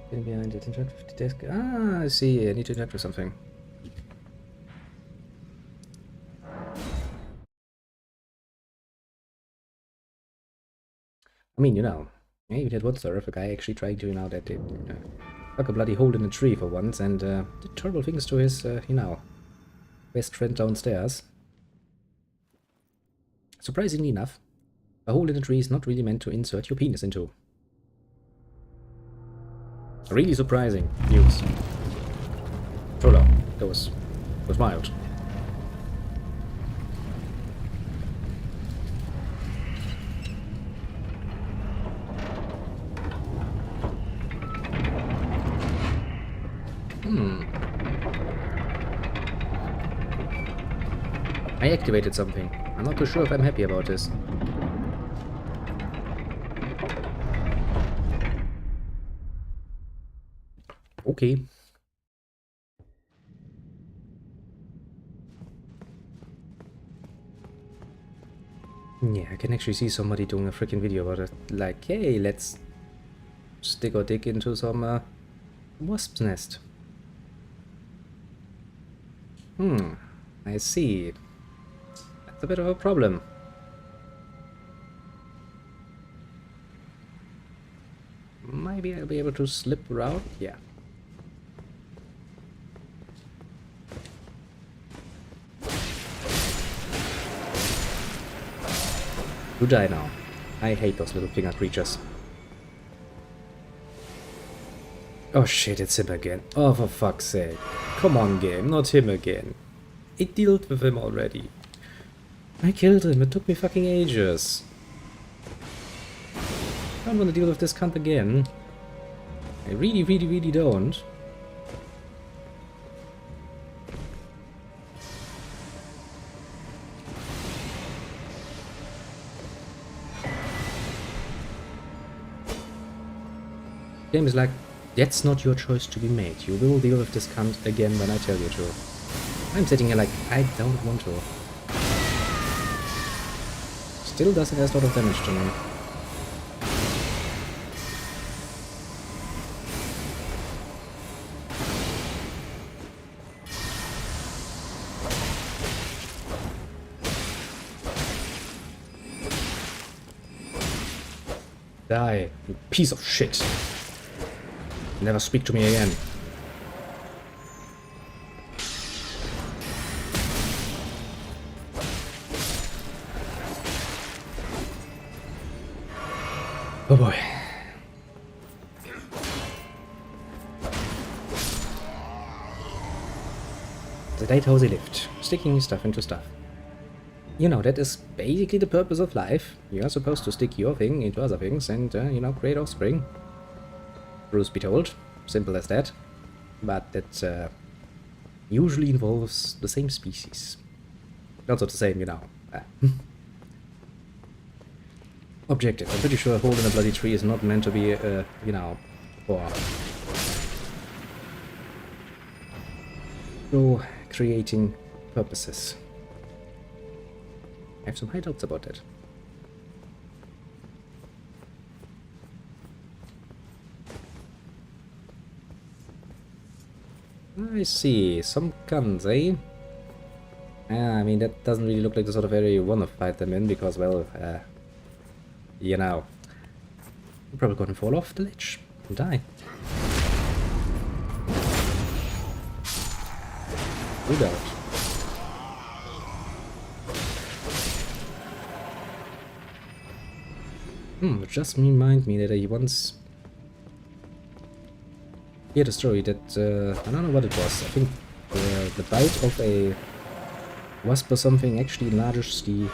Getting behind it, interact with the desk. Ah, I see. I need to interact with something. I mean, you know, maybe that would serve a guy actually trying to, you know, that did fuck a bloody hole in a tree for once and did terrible things to his, you know, best friend downstairs. Surprisingly enough, a hole in a tree is not really meant to insert your penis into. Really surprising news. Troller, that was wild. I activated something. I'm not too sure if I'm happy about this. Okay. Yeah, I can actually see somebody doing a freaking video about it. Like, hey, let's stick our dick into some wasp's nest. I see. That's a bit of a problem. Maybe I'll be able to slip around? Yeah. You die now. I hate those little finger creatures. Oh shit, it's him again. Oh, for fuck's sake. Come on, game, not him again. I dealt with him already. I killed him, it took me fucking ages. I don't want to deal with this cunt again. I really, really, really don't. Game is like, that's not your choice to be made. You will deal with this cunt again when I tell you to. I'm sitting here like, I don't want to. Still does it as a lot of damage to me. Die, you piece of shit. Never speak to me again. Oh boy. The lighthousey lift. Sticking stuff into stuff. You know, that is basically the purpose of life. You are supposed to stick your thing into other things and, you know, create offspring. Bruce be told. Simple as that. But that usually involves the same species. Also the same, you know. Objective. I'm pretty sure a hole in a bloody tree is not meant to be, you know, for creating purposes. I have some high doubts about that. I see. Some guns, eh? I mean, that doesn't really look like the sort of area you want to fight them in, because, well, you know, you're probably gonna fall off the ledge and die. No doubt. It just remind me that I once heard a story that, I don't know what it was. I think the bite of a wasp or something actually enlarges the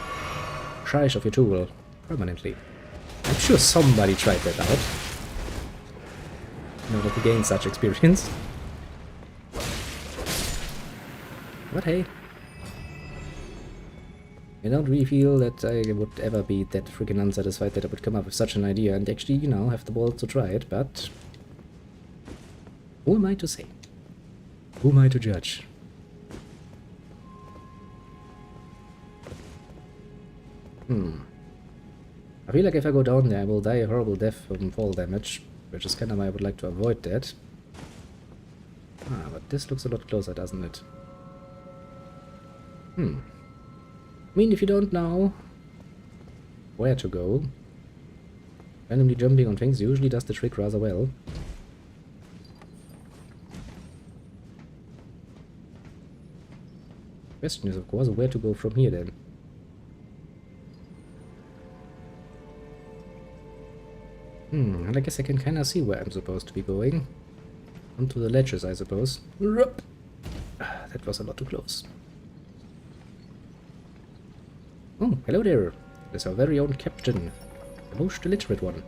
size of your tool permanently. I'm sure somebody tried that out in order to gain such experience. But hey, I don't really feel that I would ever be that freaking unsatisfied that I would come up with such an idea and actually, you know, have the balls to try it, but who am I to say? Who am I to judge? I feel like if I go down there, I will die a horrible death from fall damage, which is kind of why I would like to avoid that. But this looks a lot closer, doesn't it? I mean, if you don't know where to go, randomly jumping on things usually does the trick rather well. Question is, of course, where to go from here then? And I guess I can kind of see where I'm supposed to be going. Onto the ledges, I suppose. That was a lot too close. Oh, hello there. There's our very own captain. The most illiterate one.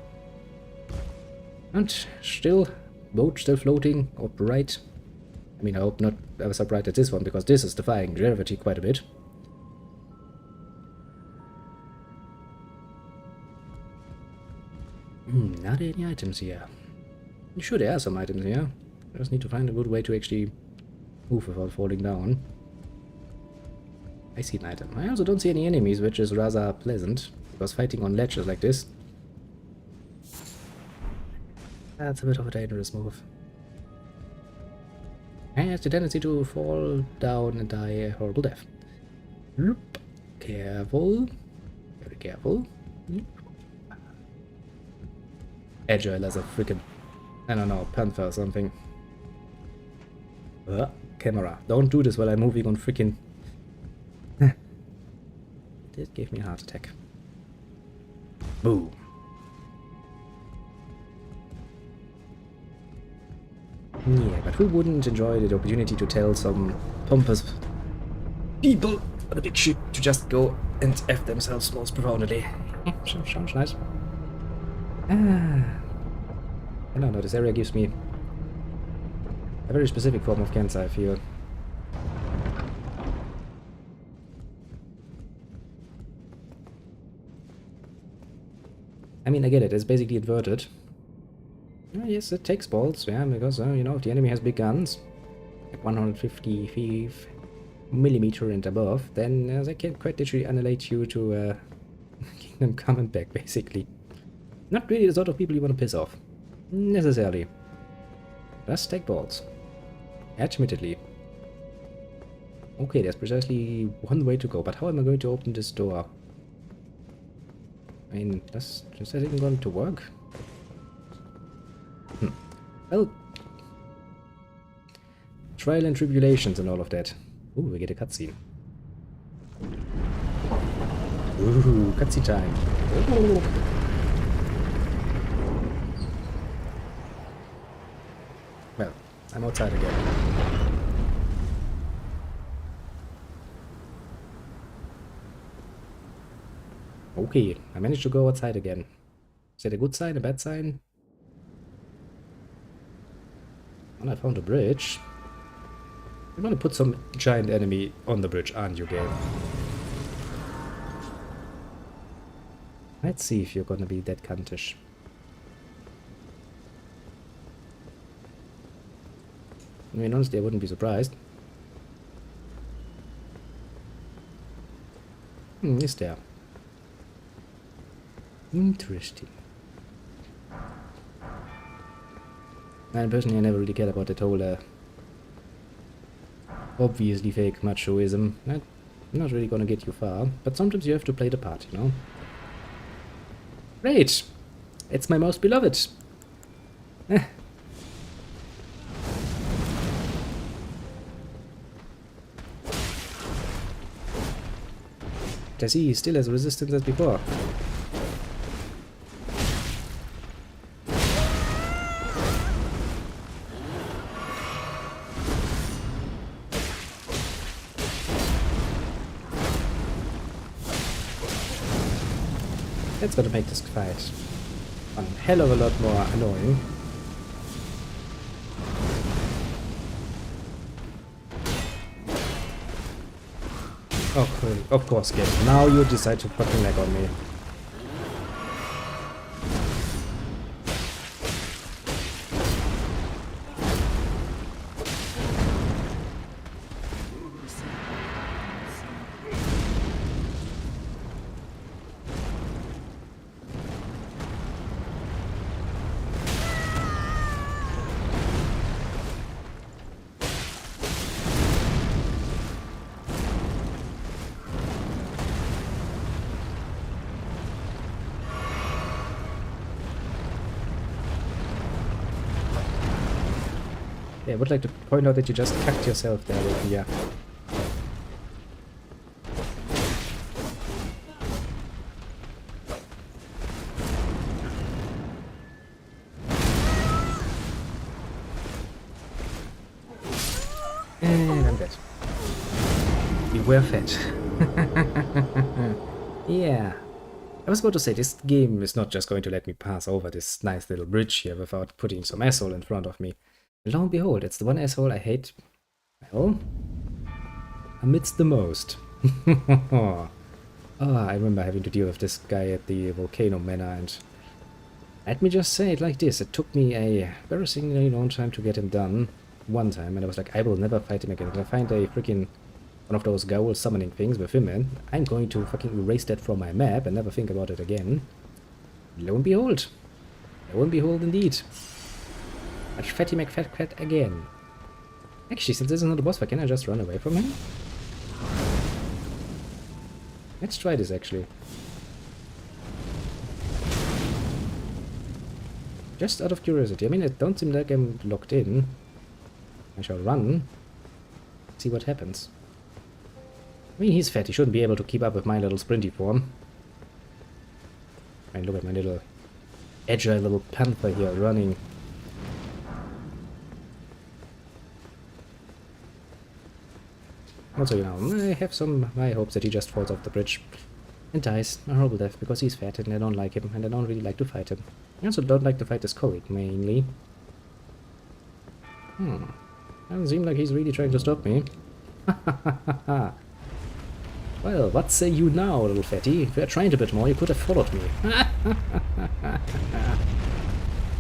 And still, boat still floating, upright. I mean, I hope not ever so bright as this one, because this is defying gravity quite a bit. Not any items here. Sure, there are some items here. I just need to find a good way to actually move without falling down. I see an item. I also don't see any enemies, which is rather pleasant, because fighting on ledges like this, that's a bit of a dangerous move. And it has the tendency to fall down and die a horrible death. Careful. Very careful. Agile as a freaking, I don't know, panther or something. Camera. Don't do this while I'm moving on freaking. That gave me a heart attack. Boom. Yeah, but who wouldn't enjoy the opportunity to tell some pompous people on a big ship to just go and F themselves most profoundly? Sounds nice. I don't know, this area gives me a very specific form of cancer, I feel. I mean, I get it, it's basically inverted. Yes, it takes balls, yeah, because, you know, if the enemy has big guns, like 155 millimeter and above, then they can quite literally annihilate you to Kingdom Come and back, basically. Not really the sort of people you want to piss off. Necessarily. Just take balls. Admittedly. Okay, there's precisely one way to go, but how am I going to open this door? I mean, is that even going to work? Well, trial and tribulations and all of that. Ooh, we get a cutscene. Ooh, cutscene time. Ooh. Well, I'm outside again. Okay, I managed to go outside again. Is that a good sign, a bad sign? And I found a bridge. You want to put some giant enemy on the bridge, aren't you, game? Let's see if you're gonna be that cuntish. I mean, honestly, I wouldn't be surprised. Is there? Interesting. And personally, I never really cared about that whole obviously fake machoism. That's not really gonna get you far, but sometimes you have to play the part, you know? Great! It's my most beloved! I see he still has resistance as before. That's gonna make this fight a hell of a lot more annoying. Okay, of course, game. Now you decide to fucking lag on me. Yeah, I would like to point out that you just cucked yourself there with the... And I'm dead. You were fed. Yeah. I was about to say, this game is not just going to let me pass over this nice little bridge here without putting some asshole in front of me. And lo and behold, it's the one asshole I hate, well, amidst the most. Oh, I remember having to deal with this guy at the Volcano Manor, and let me just say it like this, it took me a embarrassingly long time to get him done. One time, and I was like, I will never fight him again. If I find a freaking one of those ghoul summoning things with him in, I'm going to fucking erase that from my map and never think about it again. Lo and behold. Lo and behold indeed. Much Fatty McFat again. Actually, since this is not a boss fight, can I just run away from him? Let's try this actually. Just out of curiosity. I mean, it don't seem like I'm locked in. I shall run. See what happens. I mean, he's fat. He shouldn't be able to keep up with my little sprinty form. And look at my little agile little panther here running. Also, you know, I have some high hopes that he just falls off the bridge and dies a horrible death because he's fat and I don't like him and I don't really like to fight him. I also don't like to fight this colleague, mainly. Doesn't seem like he's really trying to stop me. Well, what say you now, little fatty? If you had trained a bit more, you could have followed me.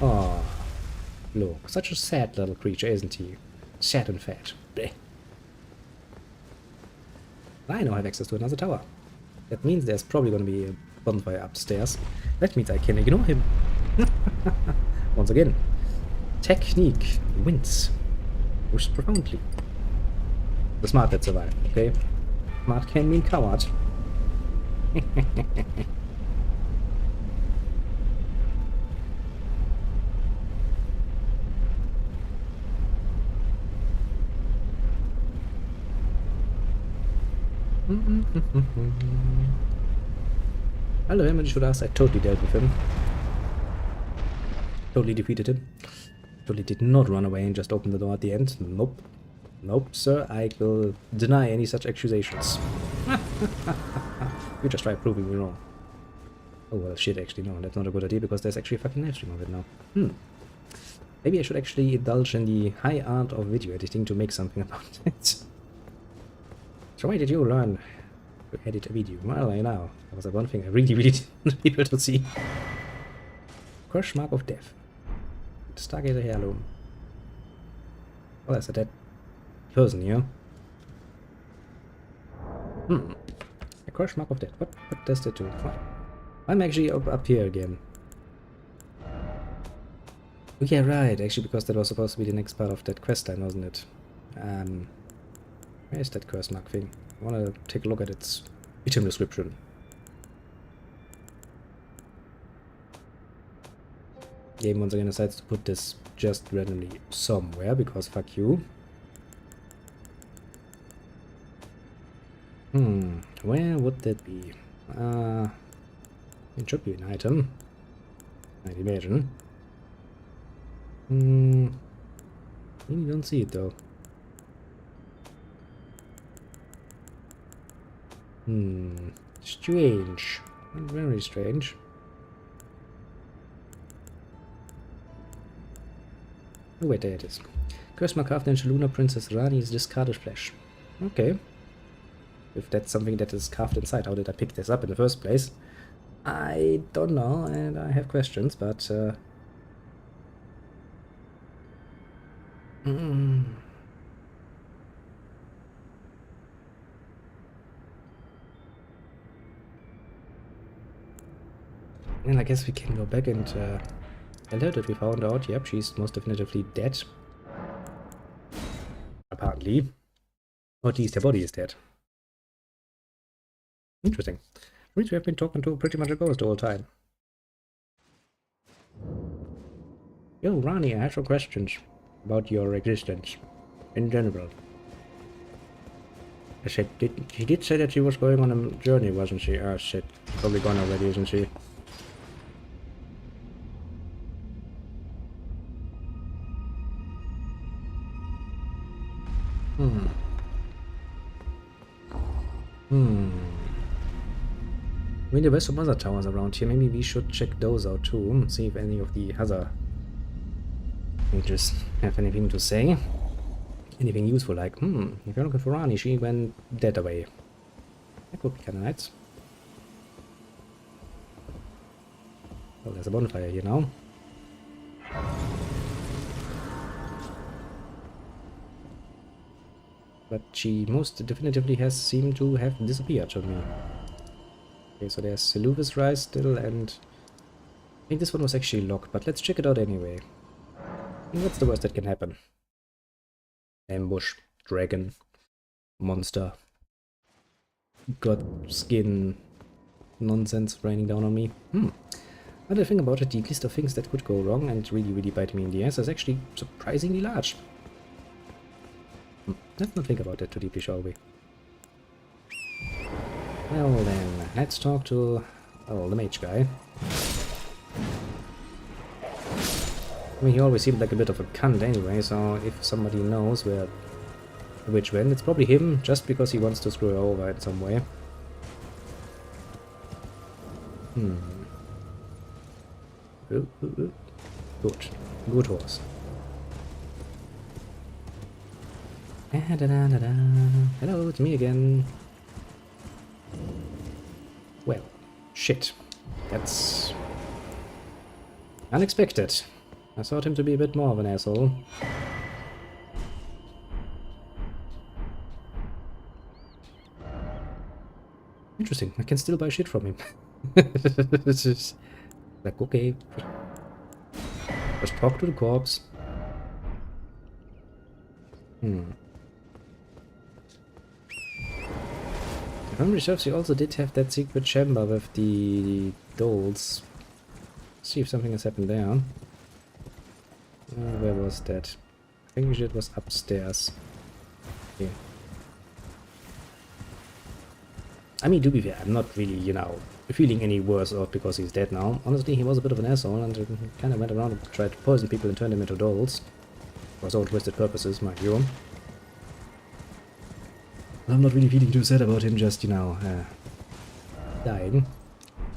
Oh, look, such a sad little creature, isn't he? Sad and fat. Blech. I now have access to another tower. That means there's probably going to be a bonfire upstairs. That means I can ignore him. Once again, technique wins. Most profoundly. The smart that survive, okay? Smart can mean coward. Hello him, and you should ask, I totally dealt with him. Totally defeated him. Totally did not run away and just open the door at the end. Nope. Nope, sir, I will deny any such accusations. You just try proving me wrong. Oh well, shit, actually, no, that's not a good idea because there's actually a fucking live stream of it now. Maybe I should actually indulge in the high art of video editing to make something about it. So why did you learn to edit a video? Well, I know. That was the one thing I really didn't want people to see. Crush mark of death. Stargazer heirloom. Well, that's a dead person here. A crush mark of death. What does that do? Well, I'm actually up here again. Oh, yeah, right. Actually, because that was supposed to be the next part of that quest line, wasn't it? Where is that curse mark thing? I want to take a look at its item description. Game once again decides to put this just randomly somewhere, because fuck you. Where would that be? It should be an item, I'd imagine. Really don't see it though. Strange. Very strange. Oh wait, there it is. Curse mark carved into Lunar Princess Rani's discarded flesh. Okay. If that's something that is carved inside, how did I pick this up in the first place? I don't know, and I have questions, but and I guess we can go back and tell her that we found out, yep, she's most definitively dead. Apparently. Or at least her body is dead. Interesting. Means we have been talking to pretty much a ghost the whole time. Yo, Rani, I have some questions. about your existence in general. I said, she did say that she was going on a journey, wasn't she? Oh shit, probably gone already, isn't she? I mean, there were some other towers around here. Maybe we should check those out too. See if any of the other mages have anything to say. Anything useful, like, if you're looking for Rani, she went that away. That would be kinda nice. Well, there's a bonfire here now. But she most definitively has seemed to have disappeared on me. Okay, so there's Seluvis Rise still, and I think this one was actually locked, but let's check it out anyway. What's the worst that can happen? Ambush, dragon, monster, god skin, nonsense raining down on me. Now that I think about it, the list of things that could go wrong and really bite me in the ass is actually surprisingly large. Let's not think about it too deeply, shall we? Well then, let's talk to, oh, the mage guy. I mean, he always seemed like a bit of a cunt anyway, so if somebody knows where the witch went, it's probably him, just because he wants to screw her over in some way. Good. Good horse. Hello, it's me again. Well, shit. That's unexpected. I thought him to be a bit more of an asshole. Interesting, I can still buy shit from him. It's just like, okay. Just talk to the corpse. If memory serves, you also did have that secret chamber with the dolls. See if something has happened there. Where was that? I think it was upstairs. Okay. I mean, to be fair, I'm not really, you know, feeling any worse off because he's dead now. Honestly, he was a bit of an asshole and kind of went around and tried to poison people and turn them into dolls. For his own twisted purposes, mind you. I'm not really feeling too sad about him just, you know, dying.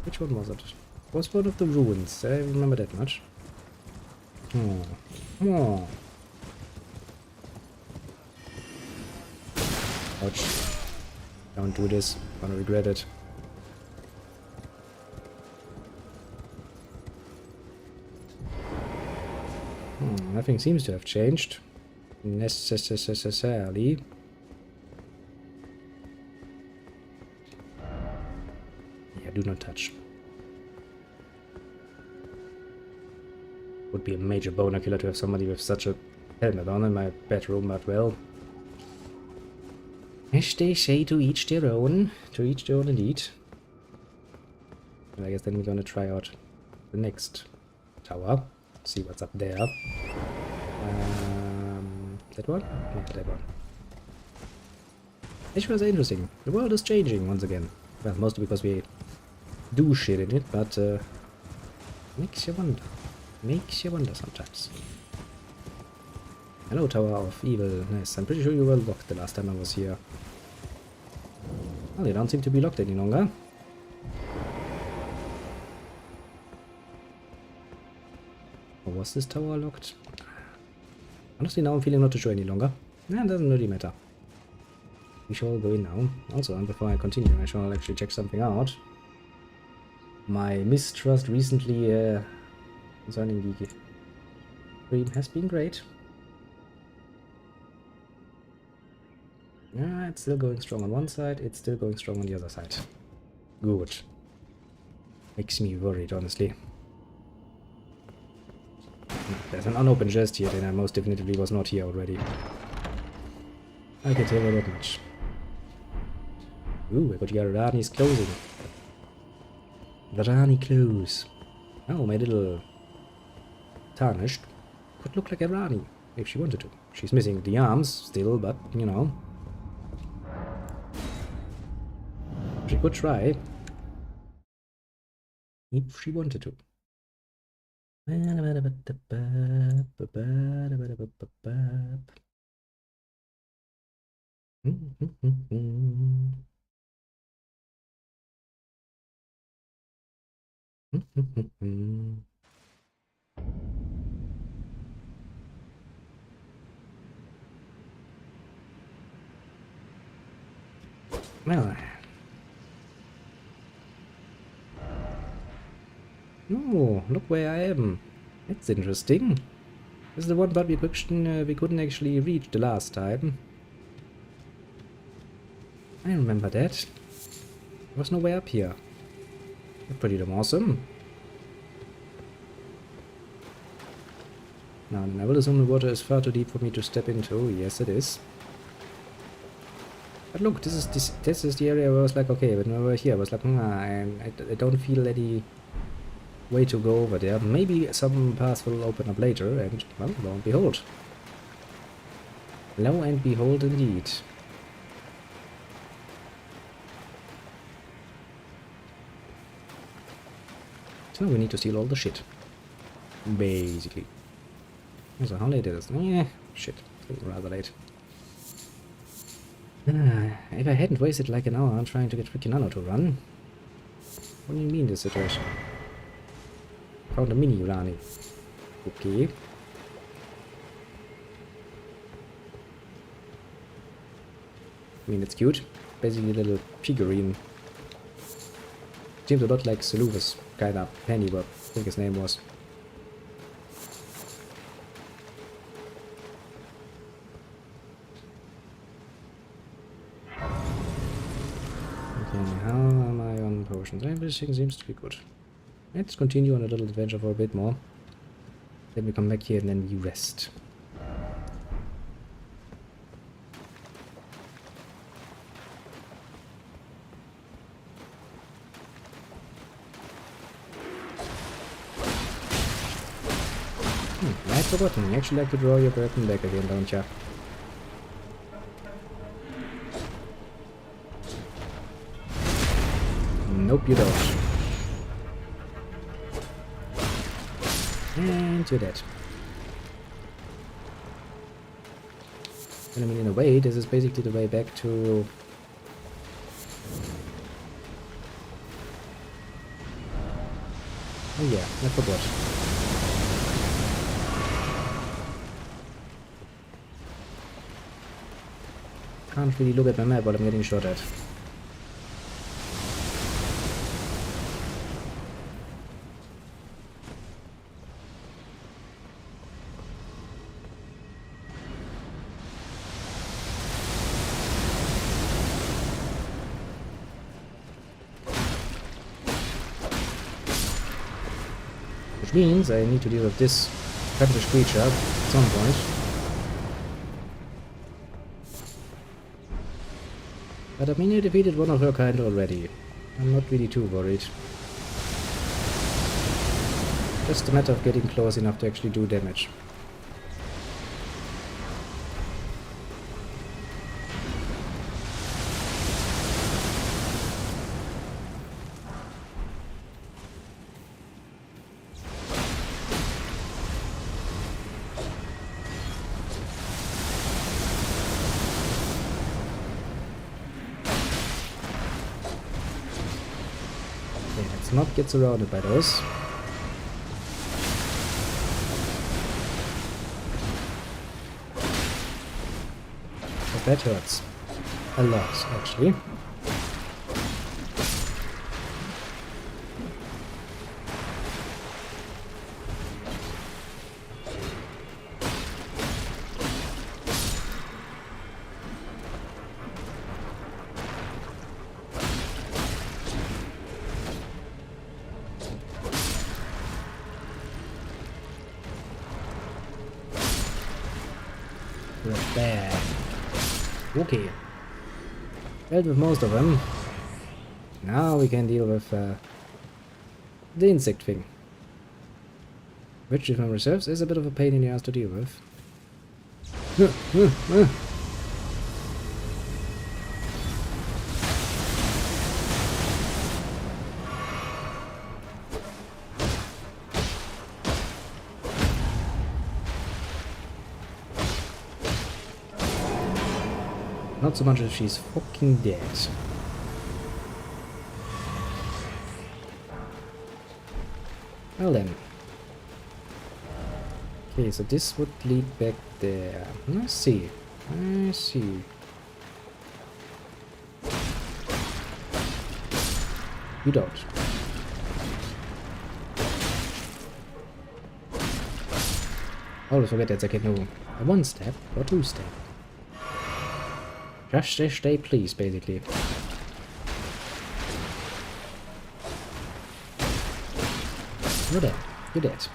Which one was it? It was one of the ruins. I remember that much. Oh. Ouch. Don't do this. Gonna regret it. Nothing seems to have changed. Necessarily. Yeah, do not touch. Would be a major boner killer to have somebody with such a helmet on in my bedroom, but well. As they say, to each their own. To each their own indeed. Well, I guess then we're gonna try out the next tower. See what's up there. That one? Yeah, that one. This was interesting. The world is changing once again. Well, mostly because we do shit in it, but makes you wonder. Makes you wonder sometimes. Hello, Tower of Evil. Nice. I'm pretty sure you were locked the last time I was here. Well, they don't seem to be locked any longer. Or was this tower locked? Honestly, now I'm feeling not too sure any longer. Nah, it doesn't really matter. We shall go in now. Also, and before I continue, I shall actually check something out. My mistrust recently concerning the stream has been great. Yeah, it's still going strong on one side, it's still going strong on the other side. Good. Makes me worried, honestly. There's an unopened chest here, then I most definitely was not here already. I can tell you that much. Ooh, I got your Rani's clothing. The Rani clothes. Oh, my little tarnished. Could look like a Rani. if she wanted to. She's missing the arms still, but, you know. She could try. If she wanted to. Well, oh, look where I am. That's interesting. This is the one part we couldn't actually reach the last time. I remember that. There was no way up here. That's pretty damn awesome. Now, then I will assume the water is far too deep for me to step into. Yes, it is. But look, this is the area where I was like, okay, when we were here, I was like, I don't feel any way to go over there. Maybe some paths will open up later, and, well, lo and behold. Lo and behold indeed. So we need to steal all the shit. Basically. So how late is it? Yeah, shit. Rather late. If I hadn't wasted like an hour trying to get freaking Nano to run. What do you mean this situation? Found a mini Urani. Okay. I mean, it's cute. Basically a little figurine. Seems a lot like Seluvus, kinda Penny, but I think his name was. Okay, how am I on potions? Everything seems to be good. Let's continue on a little adventure for a bit more. Then we come back here and then we rest. I had forgotten. You actually like to draw your weapon back again, don't ya? Nope, you don't. And you're dead. And I mean, in a way, this is basically the way back to... Oh yeah, I forgot. Can't really look at my map while I'm getting shot at. Which means I need to deal with this fetish creature at some point. But I mean, I defeated one of her kind already. I'm not really too worried. Just a matter of getting close enough to actually do damage. Okay, let's not get surrounded by those. But that hurts. A lot, actually. We're there. Okay. Dealt with most of them. Now we can deal with the insect thing. Which, if memory serves, is a bit of a pain in the ass to deal with. Not so much if she's fucking dead. Well then. Okay, so this would lead back there. I see. I see. You don't. I always forget that I can do a one step or two step. Just stay please, basically. You're dead. You're dead.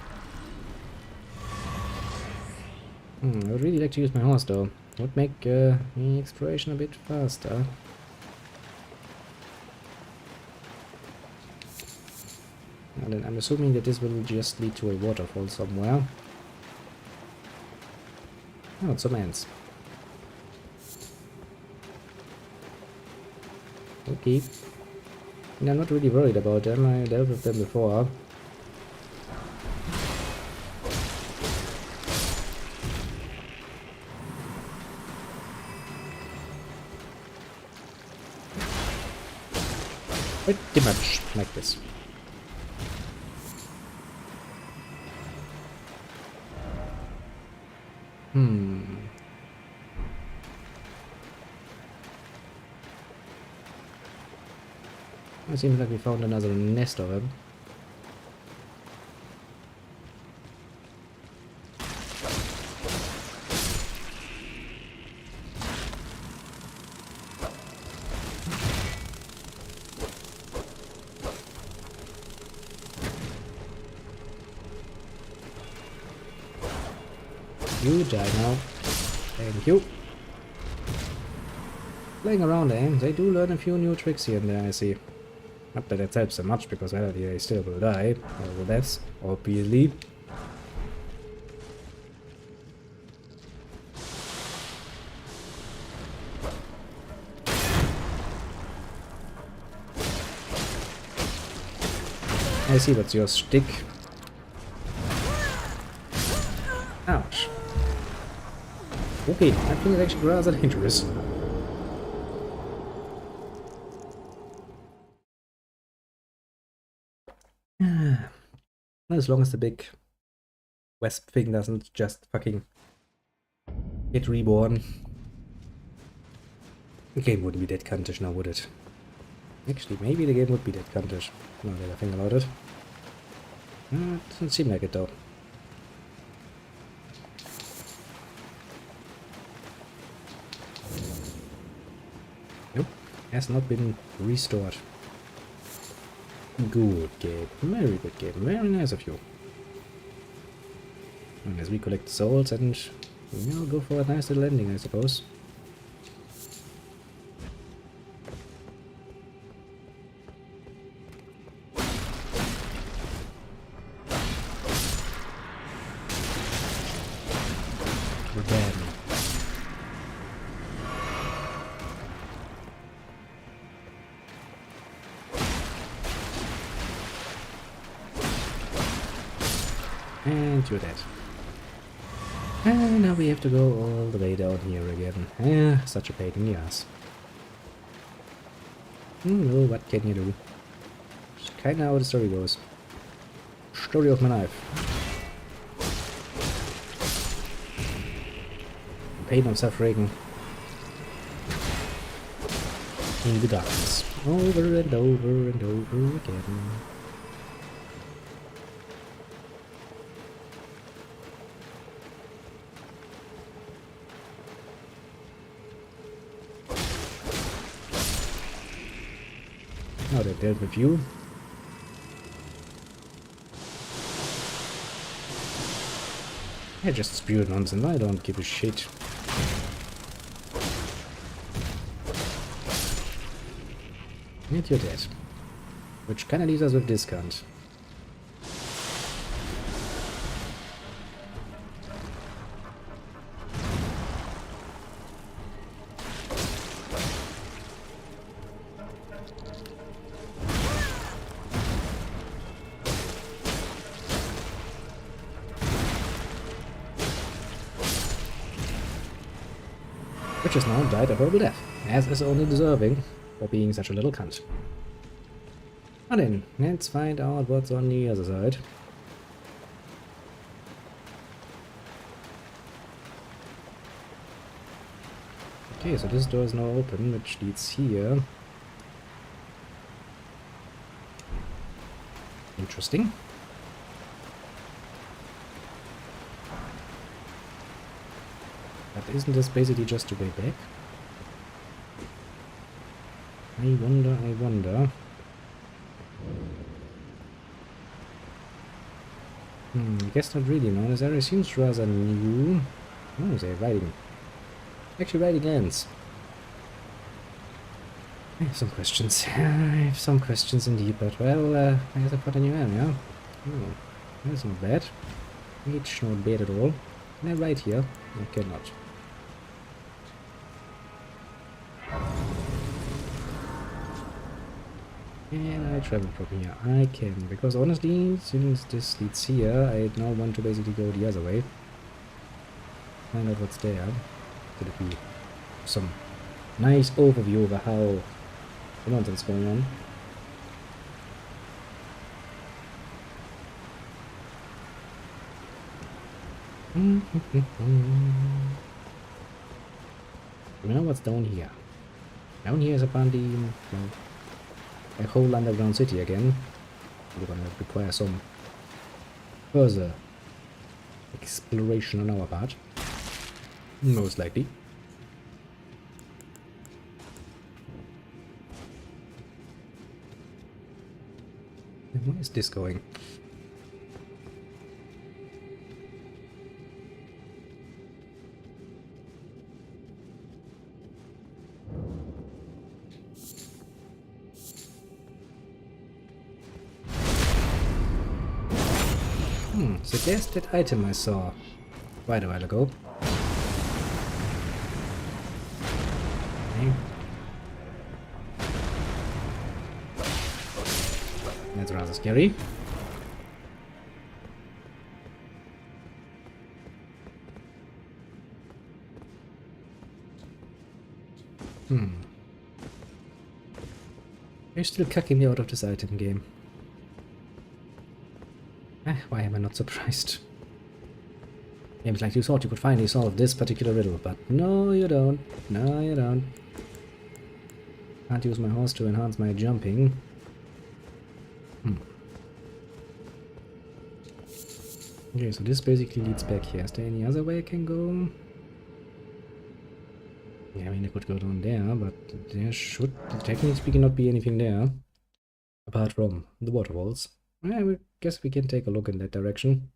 I would really like to use my horse though. It would make the exploration a bit faster. And then I'm assuming that this will just lead to a waterfall somewhere. Oh, it's some ants. Okay. And I'm not really worried about them, I dealt with them before. Pretty much like this. It seems like we found another nest of them. You die now. Thank you. Playing around, eh? They do learn a few new tricks here and there, I see. Not that it helps so much, because well, they still will die. Well, that's obviously. I see what's your stick. Ouch. Okay, that thing is actually rather dangerous. As long as the big wasp thing doesn't just fucking get reborn. The game wouldn't be that cuntish now, would it? Actually, maybe the game would be that cuntish. Now that I think about it. It doesn't seem like it though. Nope, has not been restored. Good game, very good game, very nice of you. And as we collect souls and we'll go for a nice little ending, I suppose. We're dead. And you're dead. And now we have to go all the way down here again. Yeah, such a pain in the ass. Well, what can you do? It's kinda how the story goes. Story of my life. Pain and suffering in the darkness. Over and over and over again. Now that dealt with you. I just spew nonsense, I don't give a shit. And you're dead. Which kinda leaves us with discount. which has now died a horrible death, as is only deserving for being such a little cunt. Now then, let's find out what's on the other side. Okay, so this door is now open, which leads here. Interesting. But isn't this basically just a way back? I wonder, I wonder. I guess not really, no. This area seems rather new. Oh, they're writing. Actually writing ends. I have some questions. I have some questions indeed, but well, I guess I put a new area. Oh, that's not bad. It's not bad at all. Can I write here? I cannot. And I travel from here. I can, because honestly, since this leads here, I now want to basically go the other way. Find out what's there. Could it be some nice overview over how the nonsense going on? You know what's down here? Down here is apparently, well, a whole underground city again. We're gonna require some further exploration on our part. Most likely. And where is this going? Suggested item I saw quite a while ago. Okay. That's rather scary. They're still cucking me out of this item game. Why am I not surprised? Games like you thought you could finally solve this particular riddle, but no you don't. No you don't. Can't use my horse to enhance my jumping. Okay, so this basically leads back here. Is there any other way I can go? Yeah, I mean I could go down there, but there should, technically speaking, not be anything there. Apart from the waterfalls. Yeah, I guess we can take a look in that direction.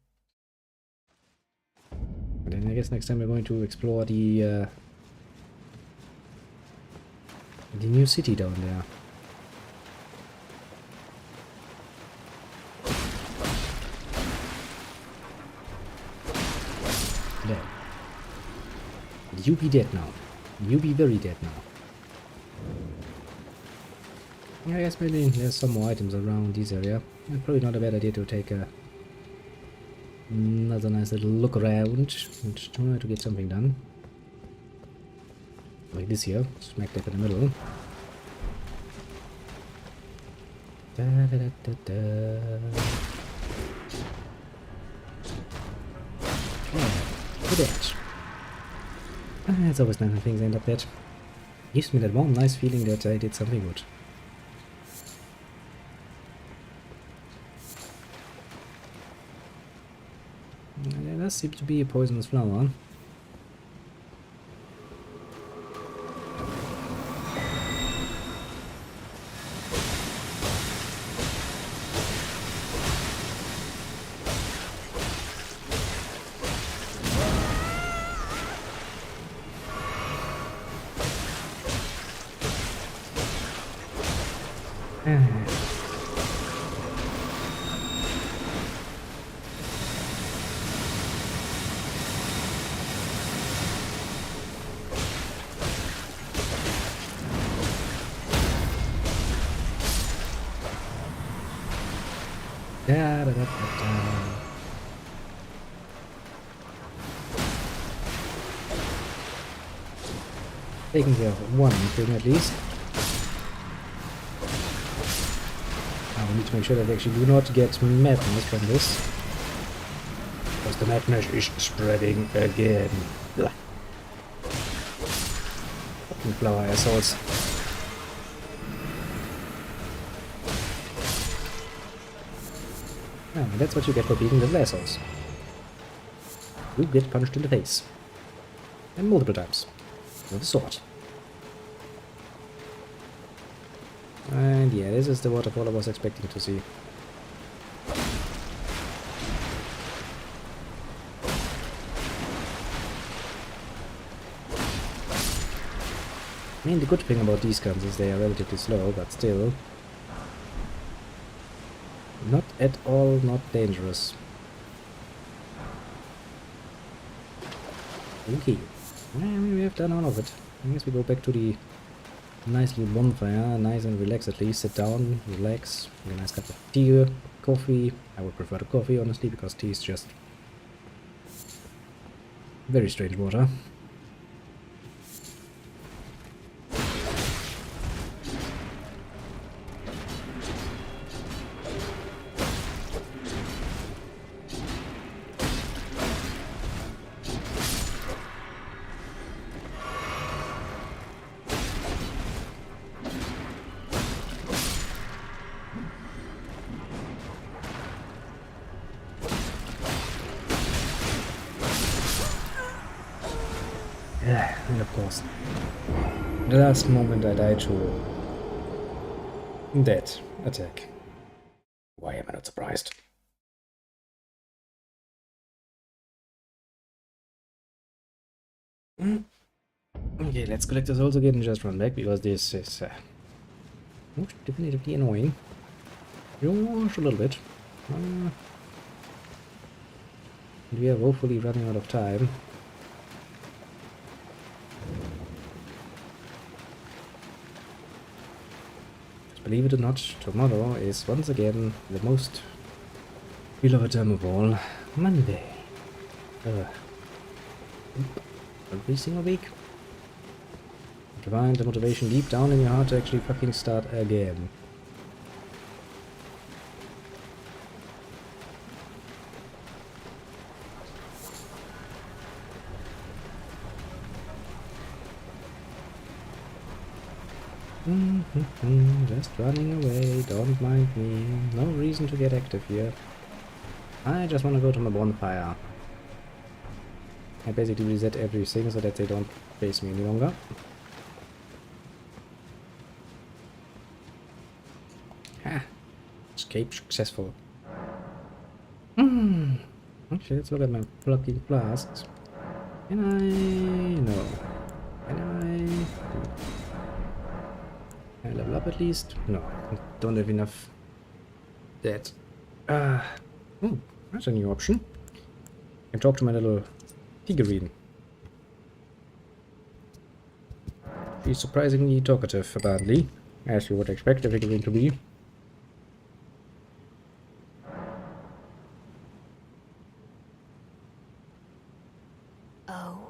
But then I guess next time we're going to explore the new city down there. There. You be dead now. You be very dead now. Yeah, I guess maybe there's some more items around this area. Probably not a bad idea to take another nice little look around and try to get something done. Like this here, smack dab in the middle. Da, da, da, da, da. Yeah, look at that. It's always nice when things end up that. Gives me that warm, nice feeling that I did something good. There does seem to be a poisonous flower. Da, da, da, da, da. taking care of one thing at least. Now we need to make sure that we actually do not get madness from this. Because the madness is spreading again. Ugh. Fucking flower assholes. Yeah, and that's what you get for beating the assholes. You get punched in the face. And multiple times. With a sword. And yeah, this is the waterfall I was expecting to see. I mean, the good thing about these guns is they are relatively slow, but still not at all not dangerous. Okay, we have done all of it. I guess we go back to the nice little bonfire, nice and relaxed at least. Sit down, relax, get a nice cup of tea, coffee. I would prefer the coffee honestly, because tea is just very strange water. Yeah, and of course, the last moment I died to that attack. Why am I not surprised? Okay, let's collect the souls again and just run back, because this is most definitively annoying. Just a little bit. We are woefully running out of time. Believe it or not, tomorrow is once again the most beloved time of all, Monday. Every single week. To find the motivation deep down in your heart to actually fucking start again. Just running away, don't mind me. No reason to get active here. I just want to go to my bonfire. I basically reset everything so that they don't face me any longer. Ha! Escape successful. Actually, let's look at my fucking flasks. Can I... No. Can I level up at least? No, I don't have enough. That. That's a new option. I can talk to my little figurine. She's surprisingly talkative, apparently, as you would expect a figurine to be. Oh,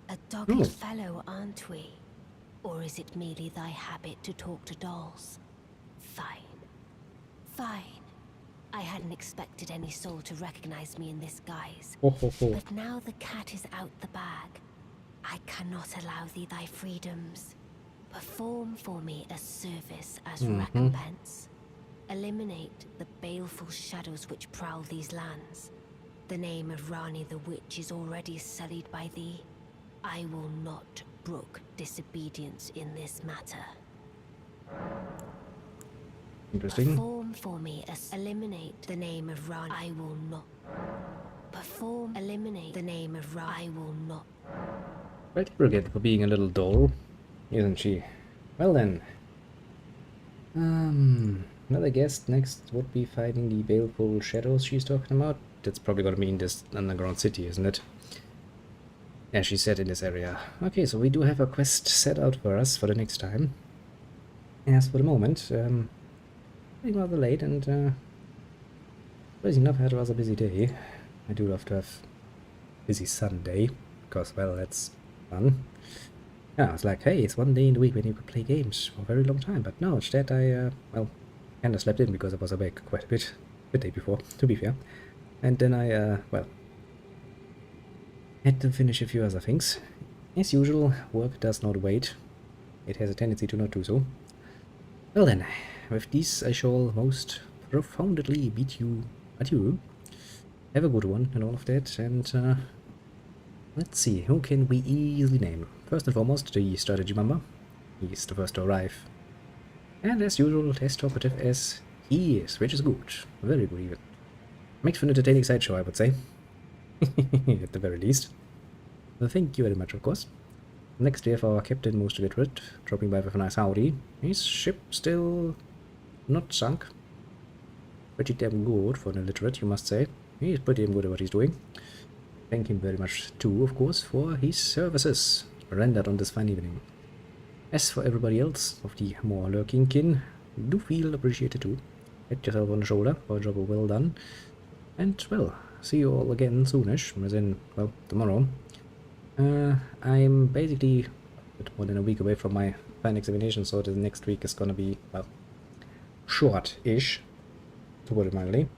a dogged fellow, aren't we? Or is it merely thy habit to talk to dolls? Fine. Fine. I hadn't expected any soul to recognize me in this guise. But now the cat is out the bag. I cannot allow thee thy freedoms. Perform for me a service as recompense. Eliminate the baleful shadows which prowl these lands. The name of Rani the Witch is already sullied by thee. I will not brook disobedience in this matter. Interesting. Perform for me as eliminate the name of Rani. I will not. Perform eliminate the name of Rani. I will not. Quite brilliant for being a little doll, isn't she? Well then. Well, I guess next would be fighting the baleful shadows she's talking about. That's probably gonna be in this underground city, isn't it? Yeah, she said in this area. Okay, so we do have a quest set out for us for the next time. As for the moment, getting rather late and, surprisingly enough, I had a rather busy day. I do love to have busy Sunday, because, well, that's fun. Yeah, I was like, hey, it's one day in the week when you could play games for a very long time. But no, instead I, well, kind of slept in because I was awake quite a bit the day before, to be fair. And then I, well, had to finish a few other things. As usual, work does not wait. It has a tendency to not do so. Well then, with this I shall most profoundly bid you adieu. Have a good one and all of that, and let's see, who can we easily name? First and foremost, the strategy member. He's the first to arrive. And as usual, as talkative as he is, which is good. Very good even. Makes for an entertaining sideshow, I would say. At the very least. Well, thank you very much, of course. Next we have our captain, most illiterate, dropping by with a nice howdy. His ship still not sunk. Pretty damn good for an illiterate, you must say. He's pretty damn good at what he's doing. Thank him very much too, of course, for his services rendered on this fine evening. As for everybody else of the more lurking kin, do feel appreciated too. Pat yourself on the shoulder for a job well done. And, well, see you all again soonish, as in, well, tomorrow. I'm basically a bit more than a week away from my final examination, so the next week is gonna be, well, short-ish, to put it mildly.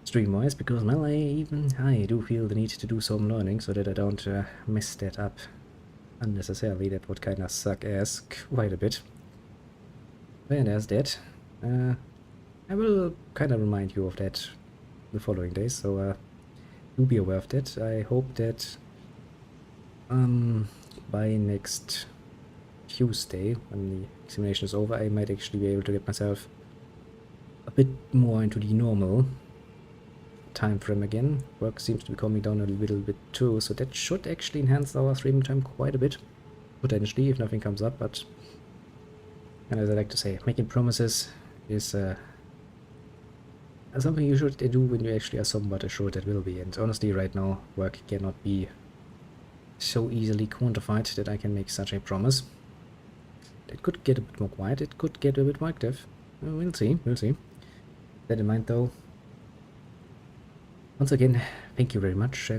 Stream-wise, because, well, I do feel the need to do some learning so that I don't mess that up unnecessarily. That would kind of suck ass quite a bit. And there's that. I will kind of remind you of that the following days, so do be aware of that. I hope that by next Tuesday, when the examination is over, I might actually be able to get myself a bit more into the normal time frame again. Work seems to be coming down a little bit too, so that should actually enhance our streaming time quite a bit, potentially, if nothing comes up. But, and as I like to say, making promises is something you should do when you actually are somewhat assured that will be. And honestly, right now, work cannot be so easily quantified that I can make such a promise. It could get a bit more quiet, it could get a bit more active. We'll see, we'll see. That in mind though, once again, thank you very much.